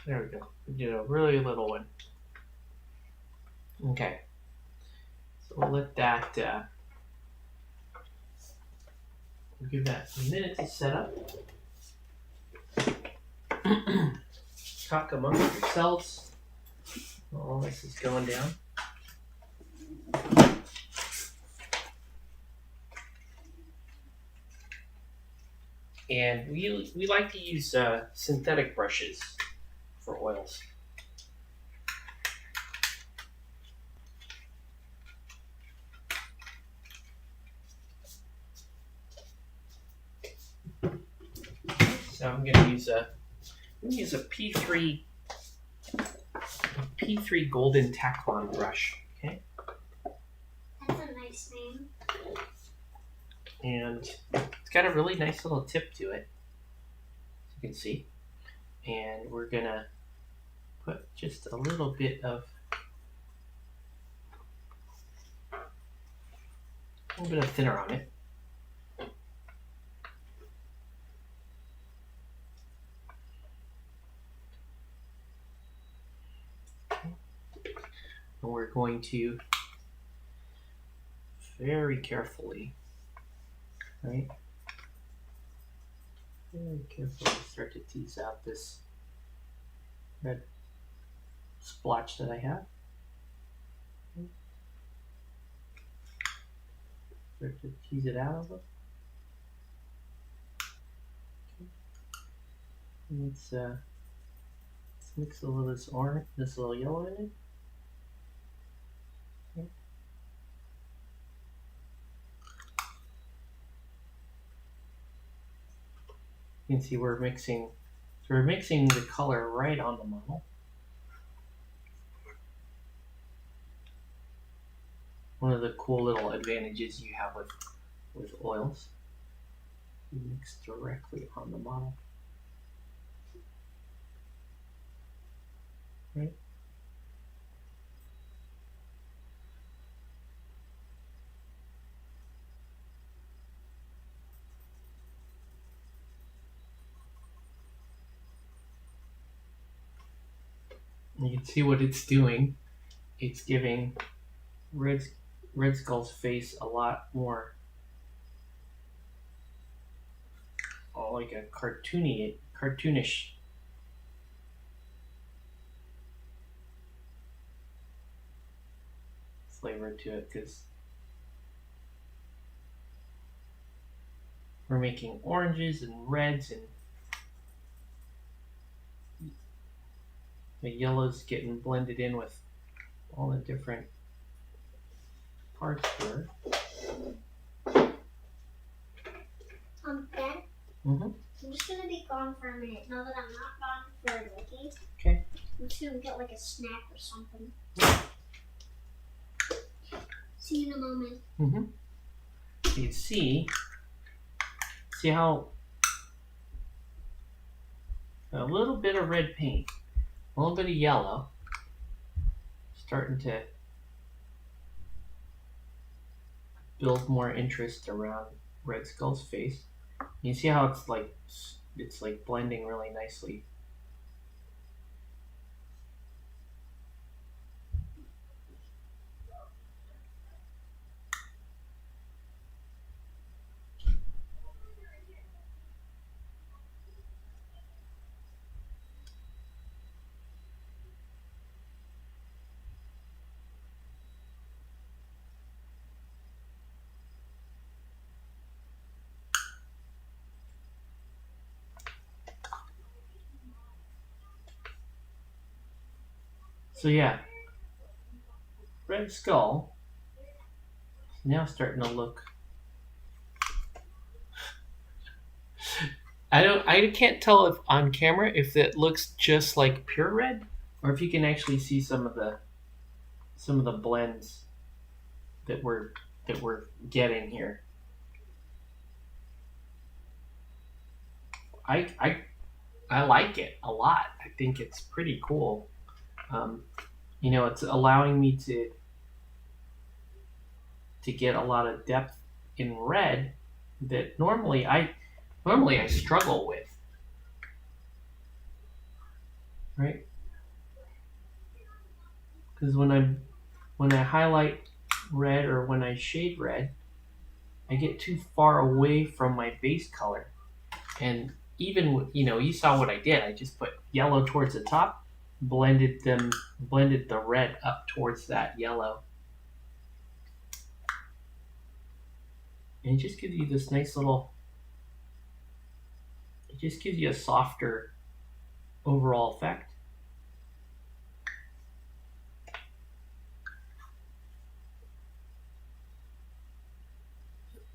There we go. We did a really little one. Okay. So we'll let that, we'll give that a minute to set up. Talk amongst yourselves while all this is going down. And we like to use synthetic brushes for oils. So I'm going to use a P3 golden Taclon brush. Okay. That's a nice name. And it's got a really nice little tip to it, as you can see. And we're going to put just a little bit of thinner on it. And we're going to very carefully, right? Very carefully start to tease out this red splotch that I have. Start to tease it out a little. Okay. And let's mix a little of this orange, this little yellow in it. Okay. You can see we're mixing the color right on the model. One of the cool little advantages you have with oils, you mix directly on the model. Right? You can see what it's doing. It's giving Red Skull's face a lot more, like a cartoonish flavor to it, because we're making oranges and reds, and the yellow's getting blended in with all the different parts here. Ben? Mm-hmm. I'm just gonna be gone for a minute. Now that I'm not gone for a decade. Okay. I'm just gonna get like a snack or something. See you in a moment. Mm-hmm. You see how a little bit of red paint, a little bit of yellow, starting to build more interest around Red Skull's face. You see how it's like blending really nicely. So yeah, Red Skull is now starting to look. I can't tell if on camera if it looks just like pure red, or if you can actually see some of the blends that we're getting here. I like it a lot. I think it's pretty cool. It's allowing me to get a lot of depth in red that normally I struggle with. Right? Because when I highlight red or when I shade red, I get too far away from my base color. And even you saw what I did. I just put yellow towards the top, blended the red up towards that yellow. And it just gives you this nice little, it just gives you a softer overall effect.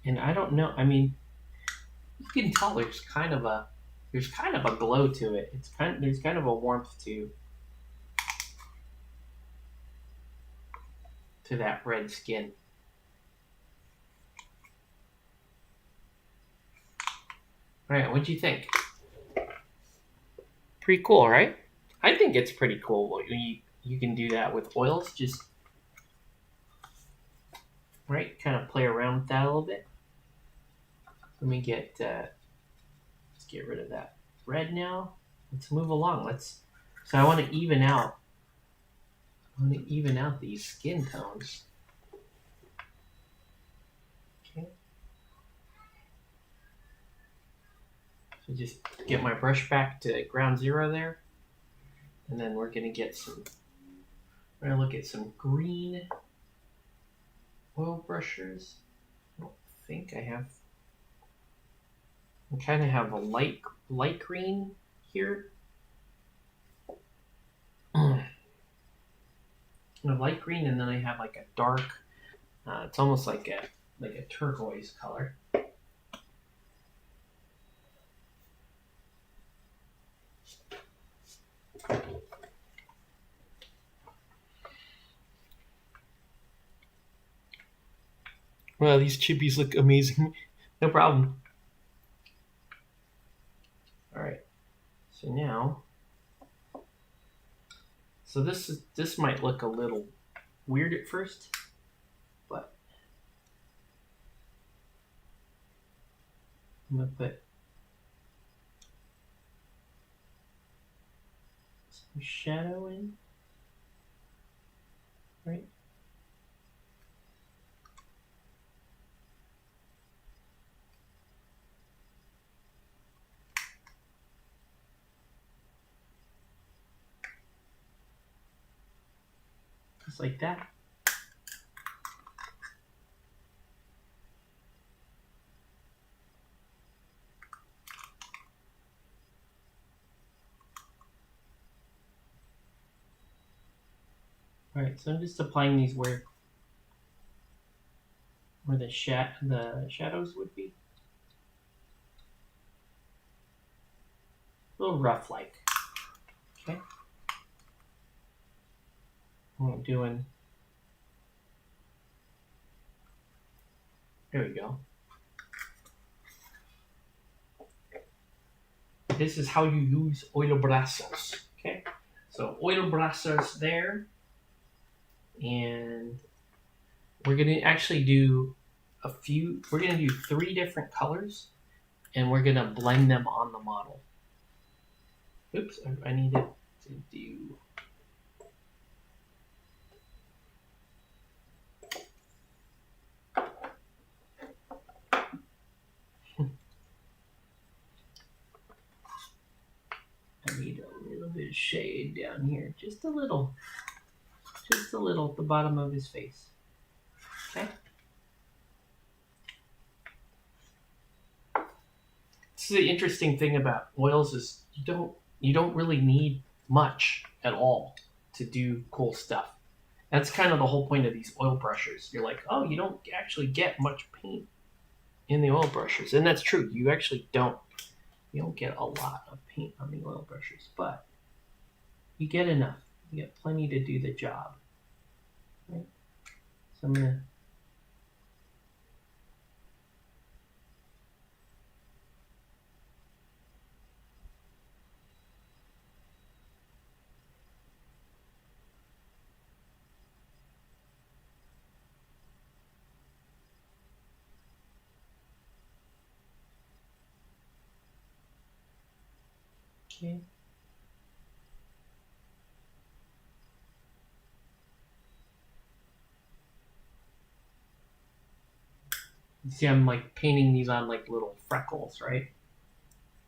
And I don't know, I mean, you can tell there's kind of a there's kind of a glow to it. There's kind of a warmth to that red skin. All right, what'd you think? Pretty cool, right? I think it's pretty cool. You can do that with oils, just right, kind of play around with that a little bit. Let me let's get rid of that red now. Let's move along. So I want to even out. These skin tones. Okay. So just get my brush back to ground zero there. And then we're gonna look at some green oil brushes. I don't think I have. I kind of have a light green here. A light green, and then I have like a dark. It's almost like a turquoise color. Wow, these chippies look amazing. No problem. All right. So now, this might look a little weird at first, but I'm gonna put some shadow in, right? Just like that. All right, so I'm just applying these where the shadows would be. A little rough like. Okay. What I'm doing. There we go. This is how you use oil brushes. Okay. So oil brushes there. And we're going to actually do we're going to do 3 different colors, and we're going to blend them on the model. Oops, I needed to do... I need a little bit of shade down here, just a little at the bottom of his face. Okay. So the interesting thing about oils is you don't really need much at all to do cool stuff. That's kind of the whole point of these oil brushers. You're like, oh, you don't actually get much paint in the oil brushers, and that's true. You actually don't. You don't get a lot of paint on the oil brushers, but you get enough. You get plenty to do the job. Right? So I'm gonna. Okay. You see, I'm like painting these on like little freckles, right?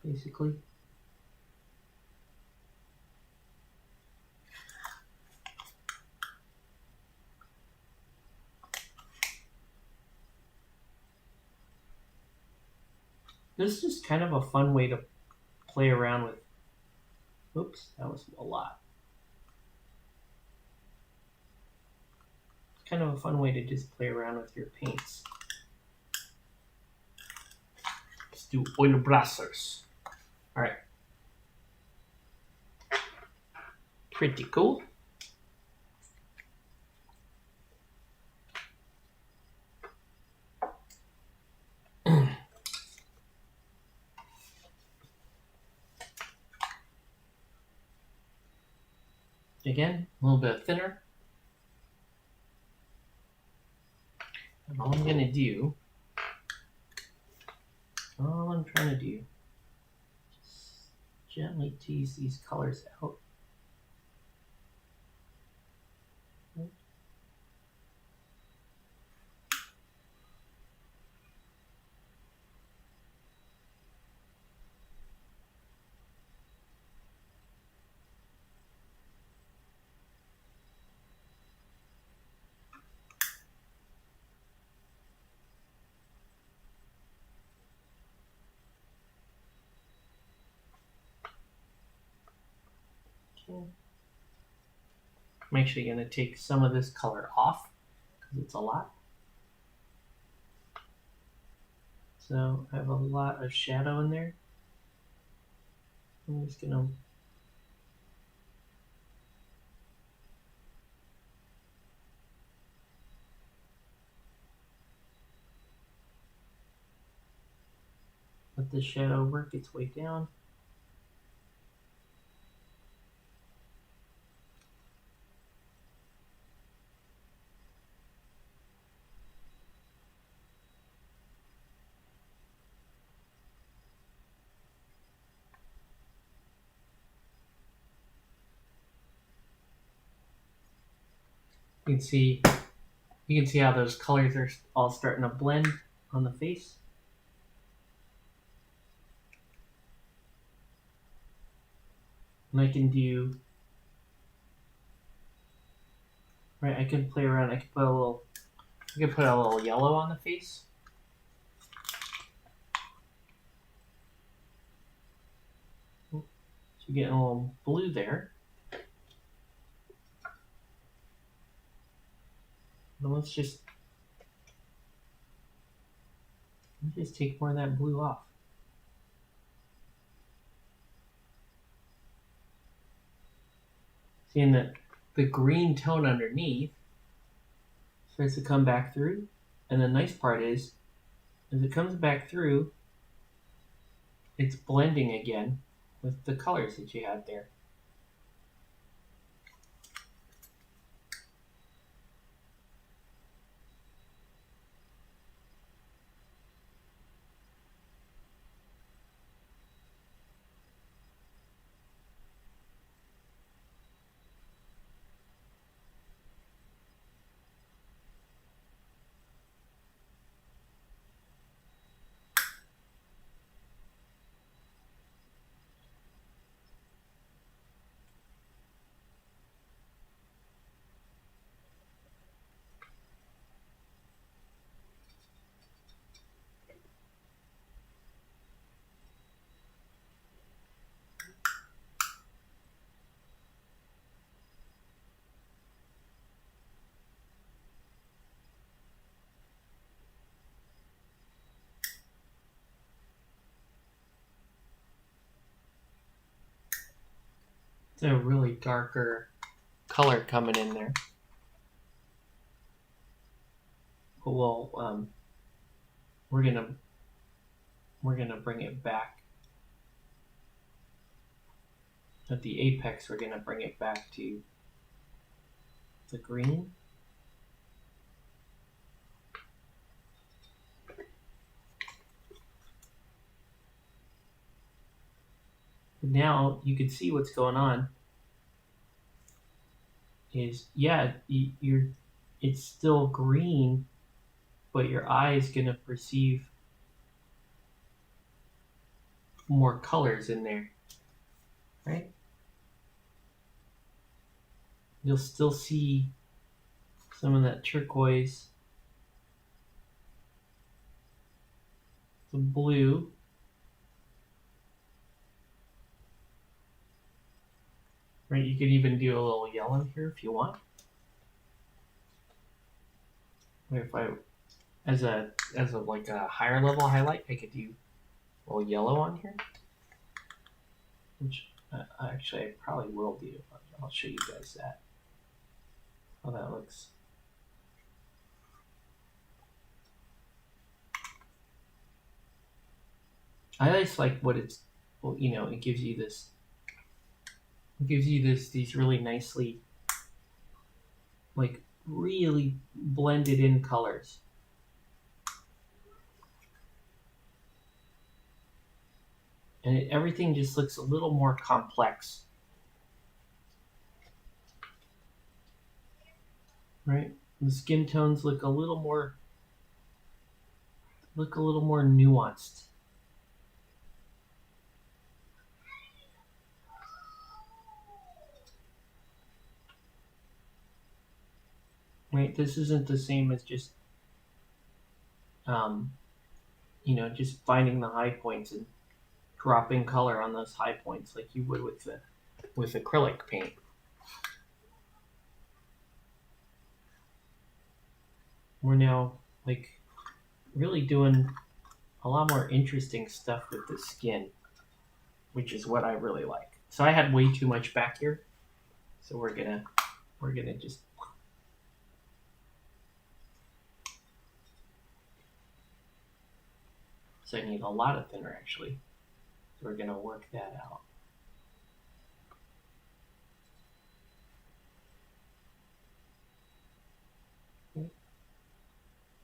Basically. This is just kind of a fun way to play around with. Oops, that was a lot. It's kind of a fun way to just play around with your paints. Let's do oil brushes. All right. Pretty cool. Again, a little bit thinner. And all I'm trying to do, just gently tease these colors out. Okay. I'm actually going to take some of this color off because it's a lot. So I have a lot of shadow in there. I'm just going to let the shadow work its way down. You can see how those colors are all starting to blend on the face. And I can do, right, I can play around, I can put a little yellow on the face. So you get a little blue there. Now let's just take more of that blue off. Seeing that the green tone underneath starts to come back through, and the nice part is, as it comes back through, it's blending again with the colors that you had there. It's a really darker color coming in there. Well, we're gonna bring it back at the apex. We're gonna bring it back to the green. Now you can see what's going on. Is it's still green, but your eye is gonna perceive more colors in there, right? You'll still see some of that turquoise, the blue, right? You could even do a little yellow here if you want. If I, as a like a higher level highlight, I could do a little yellow on here. which actually I probably will do. I'll show you guys that, how that looks. I just like what it's, well, you know, it gives you this, these really nicely, like really blended in colors. And everything just looks a little more complex. Right? The skin tones look a little more nuanced. Right? This isn't the same as just you know, just finding the high points and dropping color on those high points like you would with acrylic paint. We're now like really doing a lot more interesting stuff with the skin, which is what I really like. So I had way too much back here, so we're gonna just, so I need a lot of thinner actually. So we're gonna work that out. Okay.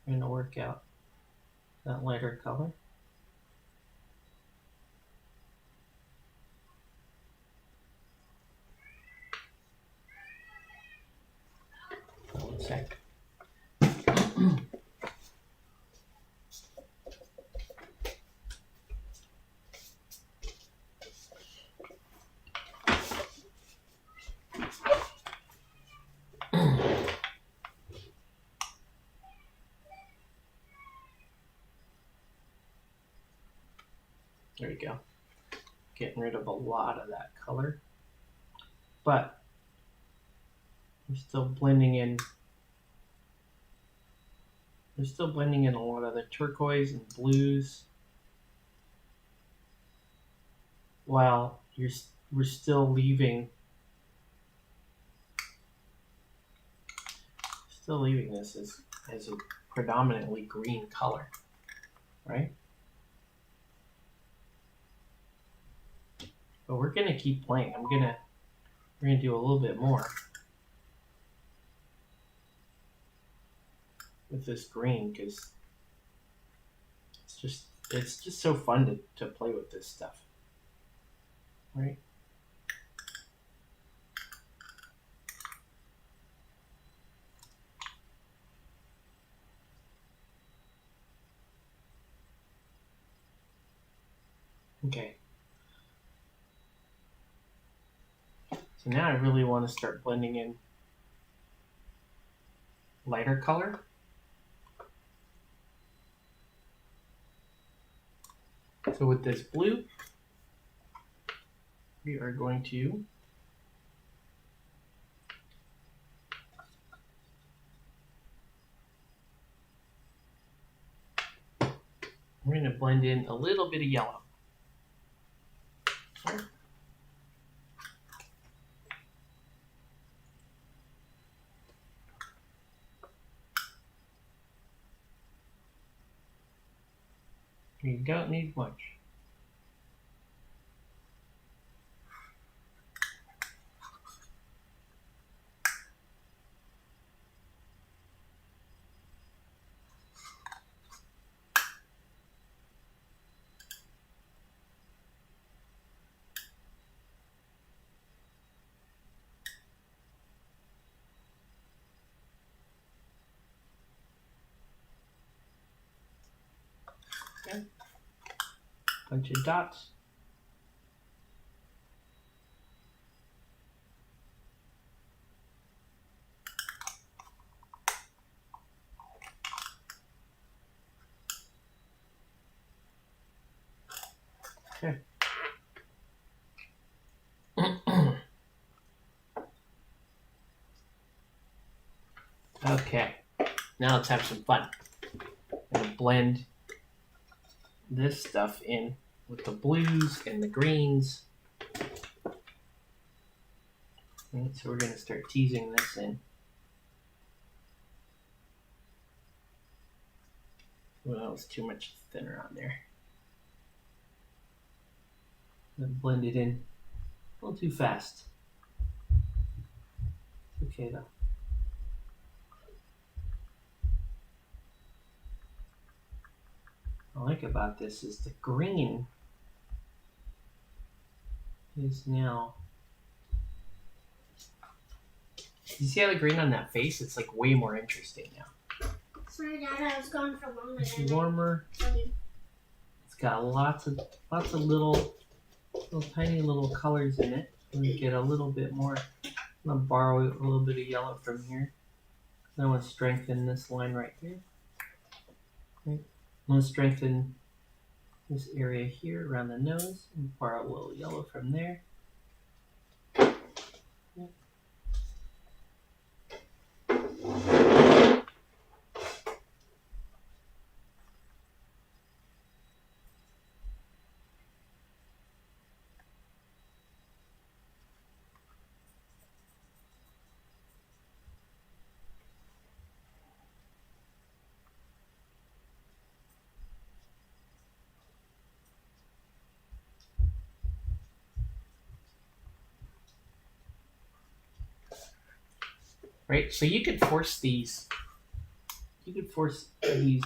We're gonna work out that lighter color. One sec. There we go. Getting rid of a lot of that color, but we're still blending in. We're still blending in a lot of the turquoise and blues, while we're still leaving this as a predominantly green color, right? But we're gonna keep playing. We're gonna do a little bit more with this green because it's just so fun to play with this stuff, right? Okay. So now I really want to start blending in lighter color. So with this blue, we are going to blend in a little bit of yellow. Okay. You don't need much. Okay. Bunch of dots. Okay. Okay. Now let's have some fun. I'm gonna blend this stuff in with the blues and the greens. Right, so we're going to start teasing this in. Well, that was too much thinner on there. Then blend it in a little too fast. It's okay though. What I like about this is the green is now. You see how the green on that face? It's like way more interesting now. Sorry, Dad, I was going for longer. It's warmer. Okay. It's got lots of little tiny little colors in it. We get a little bit more. I'm gonna borrow a little bit of yellow from here. I want to strengthen this line right here. Okay. I want to strengthen this area here around the nose and borrow a little yellow from there. Right, so you could force these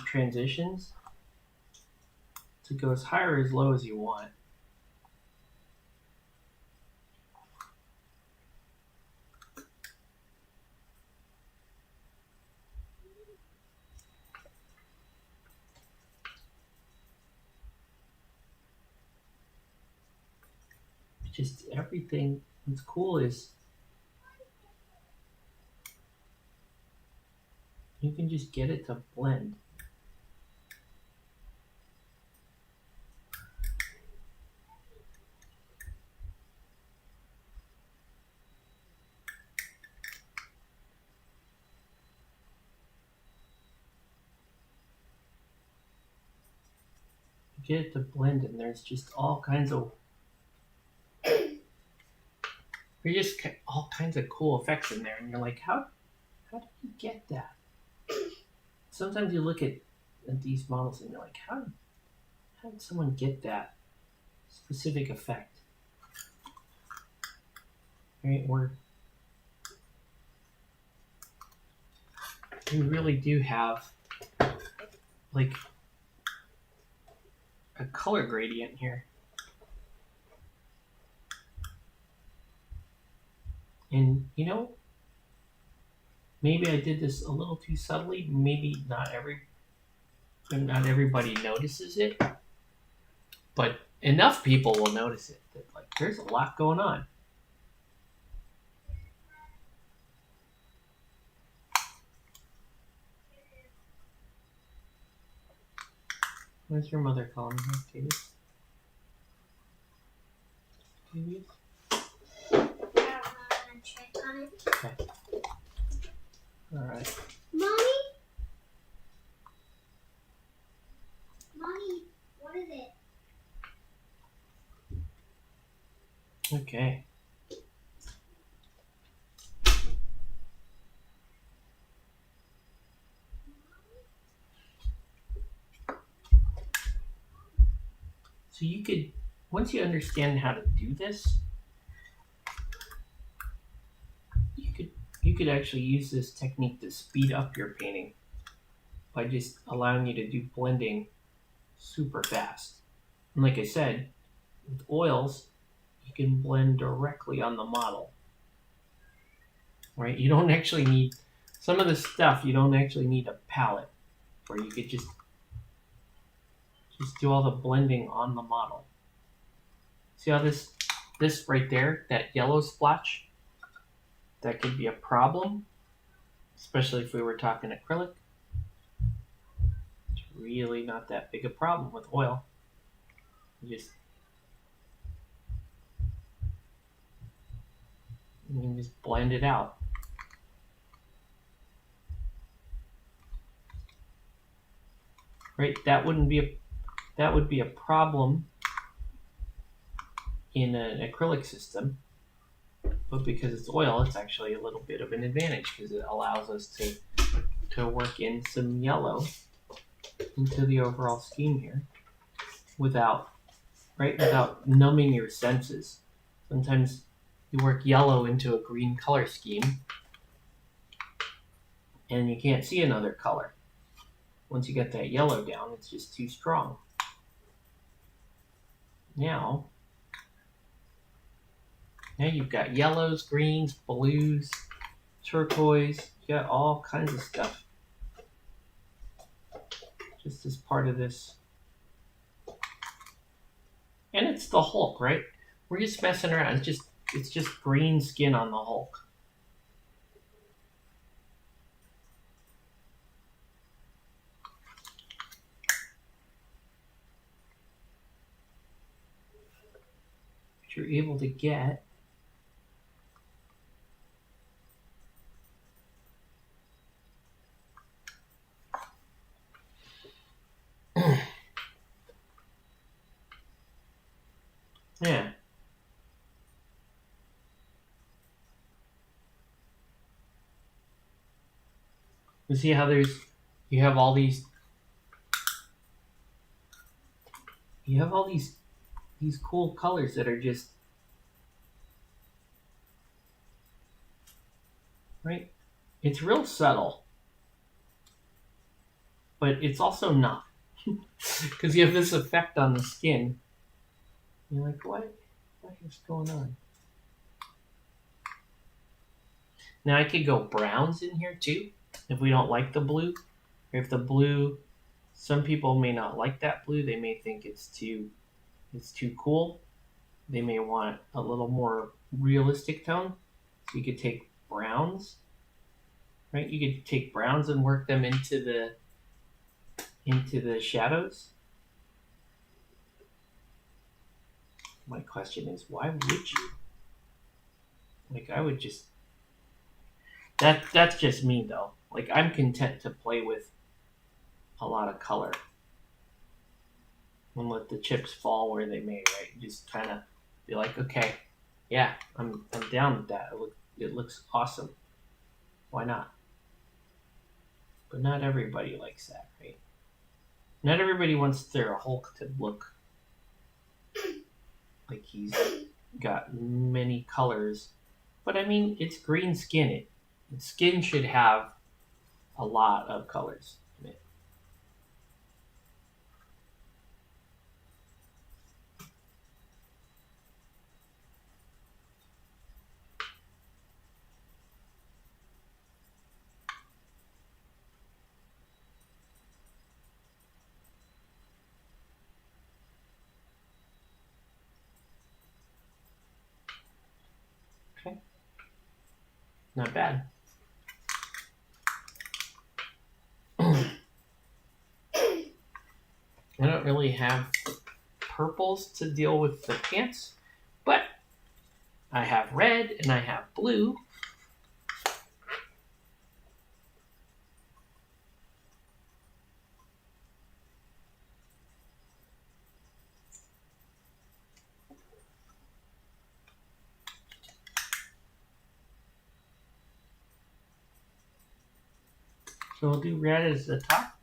transitions to go as high or as low as you want. Just everything. What's cool is you can just get it to blend. You get it to blend, and there's just all kinds of all kinds of cool effects in there, and you're like, how did you get that? Sometimes you look at these models and you're like, how did someone get that specific effect? Right, we really do have like a color gradient here. And you know, maybe I did this a little too subtly. Maybe not everybody notices it, but enough people will notice it that like there's a lot going on. Where's your mother calling me? Katie? Katie? Check on it. Okay. All right. Mommy, what is it? Okay. So you could, once you understand how to do this, you could actually use this technique to speed up your painting by just allowing you to do blending super fast. And like I said, with oils, you can blend directly on the model. Right? You don't actually need, some of the stuff you don't actually need a palette, where you could just do all the blending on the model. See how this right there, that yellow splotch, that could be a problem, especially if we were talking acrylic. It's really not that big a problem with oil. You can just blend it out. Right? That would be a problem in an acrylic system, But because it's oil, it's actually a little bit of an advantage because it allows us to work in some yellow into the overall scheme here without numbing your senses. Sometimes you work yellow into a green color scheme and you can't see another color. Once you get that yellow down, it's just too strong. Now you've got yellows, greens, blues, turquoise. You got all kinds of stuff just as part of this. And it's the Hulk, right? We're just messing around. It's just green skin on the Hulk. But you're able to get yeah. You see how you have all these cool colors that are just right. It's real subtle, but it's also not because you have this effect on the skin. You're like, what is going on? Now I could go browns in here too if we don't like the blue. Or if the blue, some people may not like that blue. They may think it's too cool. They may want a little more realistic tone. So you could take browns, right? You could take browns and work them into the shadows. My question is, why would you? Like, I would just. That's just me though. Like, I'm content to play with a lot of color and let the chips fall where they may, right? Just kind of be like, okay, yeah, I'm down with that. It looks awesome. Why not? But not everybody likes that, right? Not everybody wants their Hulk to look like he's got many colors. But I mean, it's green skin. Skin should have a lot of colors in it. Okay. Not bad. I don't really have purples to deal with the pants, but I have red and I have blue. So we'll do red as the top.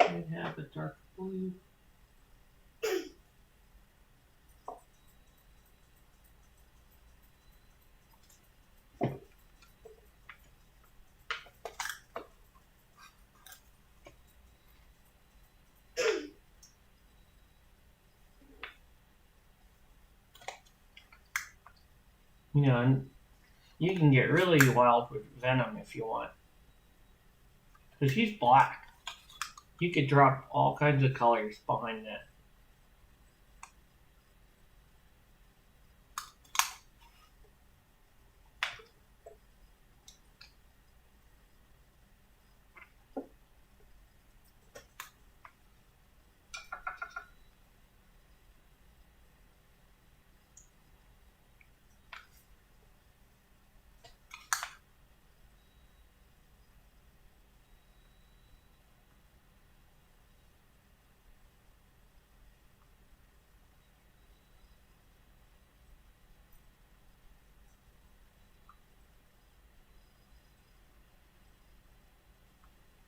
Should have a dark blue. You know, and you can get really wild with Venom if you want. Because he's black. You could drop all kinds of colors behind that.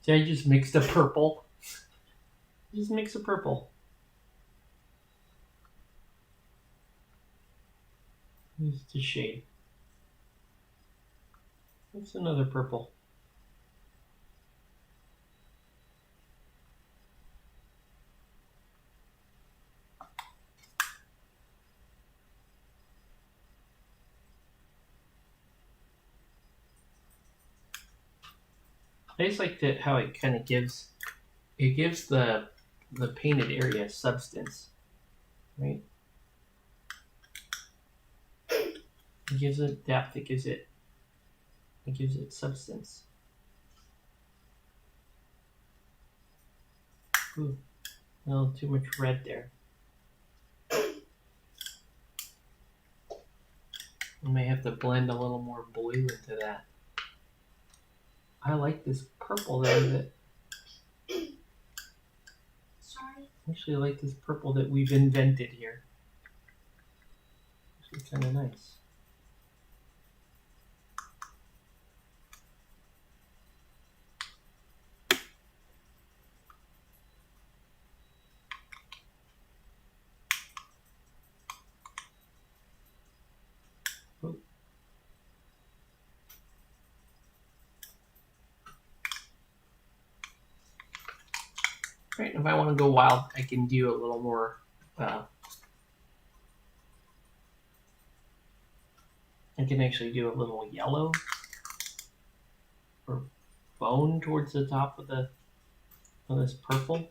See, I just mixed a purple. Just mix a purple. Just a shade. That's another purple. I just like that how it kind of gives the painted area substance, right? It gives it depth. It gives it substance. Ooh, a little too much red there. I may have to blend a little more blue into that. I like this purple there that. Sorry. Actually, I like this purple that we've invented here. It's kind of nice. Right, if I want to go wild, I can do a little more. I can actually do a little yellow or bone towards the top of this purple,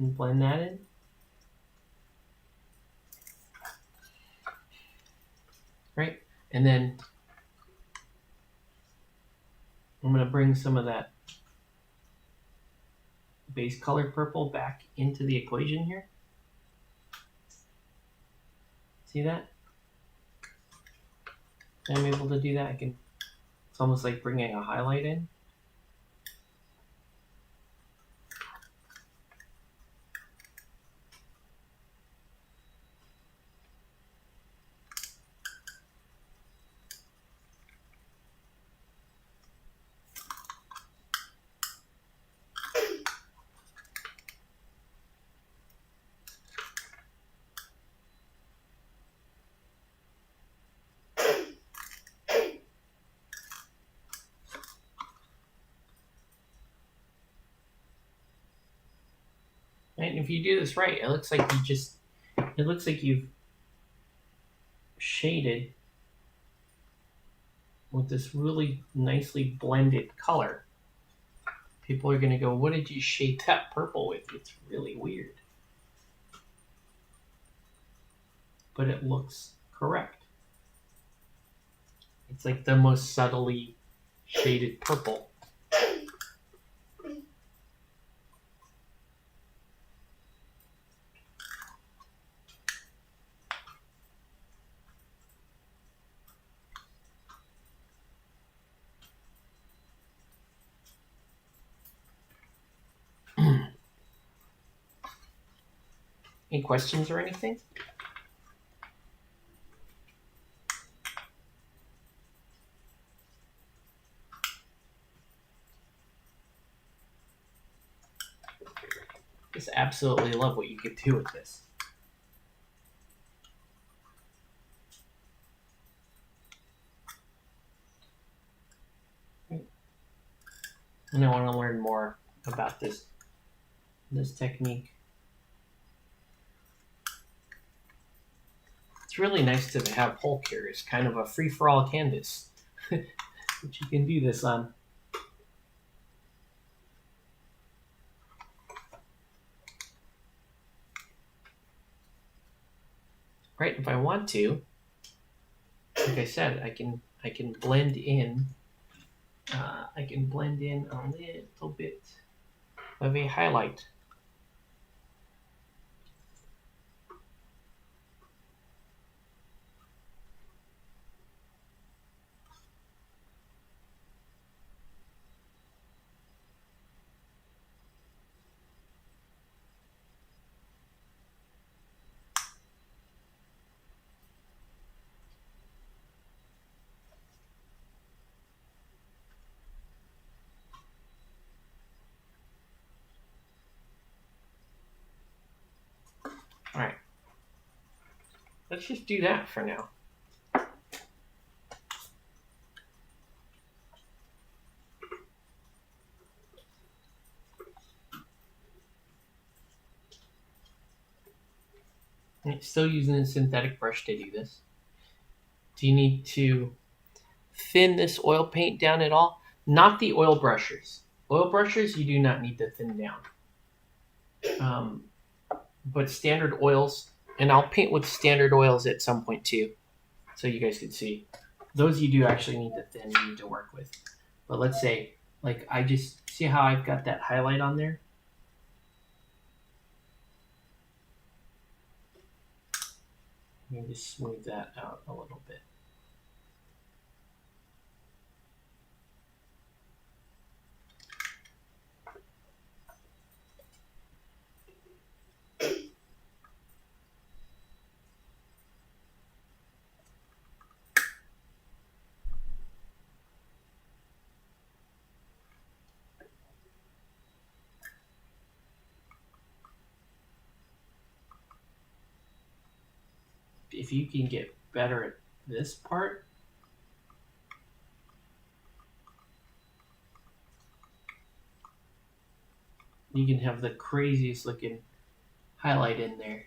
and blend that in. Right, and then I'm going to bring some of that base color purple back into the equation here. See that? I'm able to do that. It's almost like bringing a highlight in. And if you do this right, it looks like you've shaded with this really nicely blended color. People are going to go, what did you shade that purple with? It's really weird. But it looks correct. It's like the most subtly shaded purple. Any questions or anything? Just absolutely love what you can do with this. And I want to learn more about this technique. It's really nice to have Hulk here. It's kind of a free-for-all canvas that you can do this on. Right, if I want to, like I said, I can blend in. I can blend in a little bit of a highlight. let's just do that for now. Still using a synthetic brush to do this. Do you need to thin this oil paint down at all? Not the oil brushers. Oil brushers you do not need to thin down. But standard oils, and I'll paint with standard oils at some point too, so you guys can see. Those you do actually need to thin, you need to work with. But let's say, like I just, see how I've got that highlight on there? Let me just smooth that out a little bit. If you can get better at this part, you can have the craziest looking highlight in there.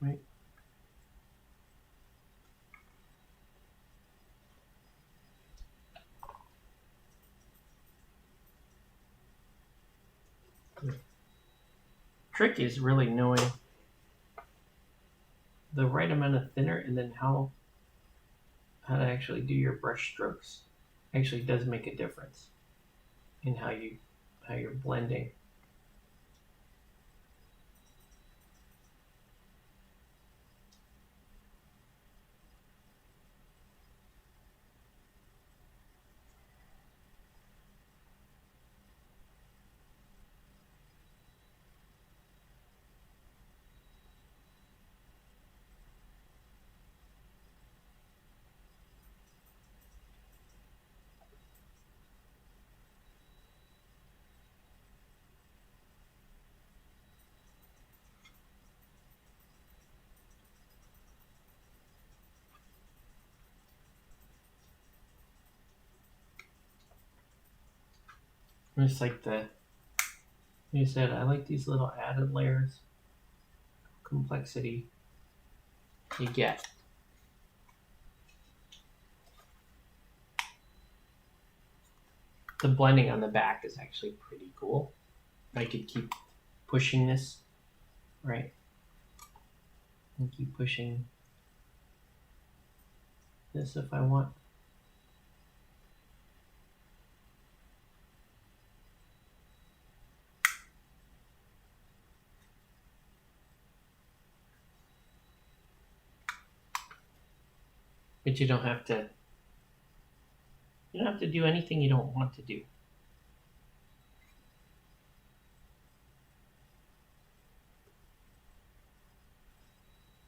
Right? The trick is really knowing the right amount of thinner and then how to actually do your brush strokes. Actually does make a difference in how you're blending. Just like you said, I like these little added layers of complexity you get. The blending on the back is actually pretty cool. I could keep pushing this, right? And keep pushing this if I want. But you don't have to do anything you don't want to do.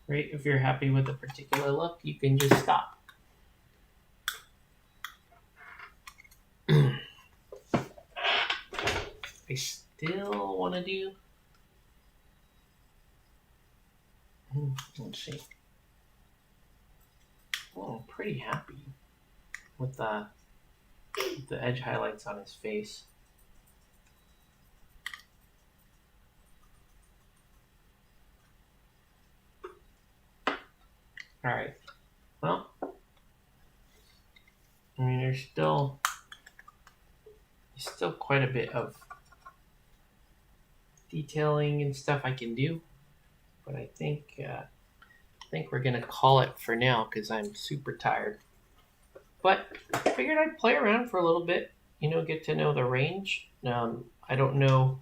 Right? If you're happy with a particular look, you can just stop. I still want to do, let's see. Oh, I'm pretty happy with the edge highlights on his face. All right. Well, I mean, there's still quite a bit of detailing and stuff I can do, but I think we're gonna call it for now because I'm super tired. But I figured I'd play around for a little bit, get to know the range. I don't know.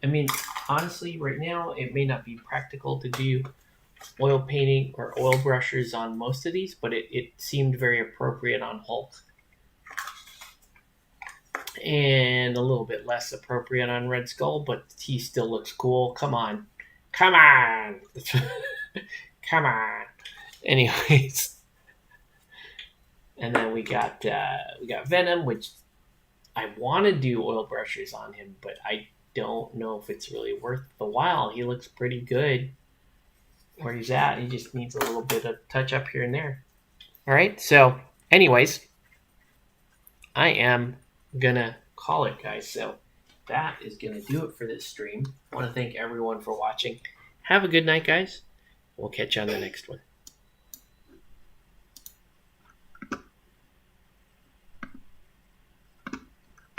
I mean, honestly, right now it may not be practical to do oil painting or oil brushes on most of these, but it seemed very appropriate on Hulk. And a little bit less appropriate on Red Skull, but he still looks cool. Come on. Come on. Anyways. And then we got Venom, which I want to do oil brushes on him, but I don't know if it's really worth the while. He looks pretty good where he's at. He just needs a little bit of touch up here and there. All right, so anyways, I am gonna call it, guys. So that is gonna do it for this stream. I want to thank everyone for watching. Have a good night, guys. We'll catch you on the next one.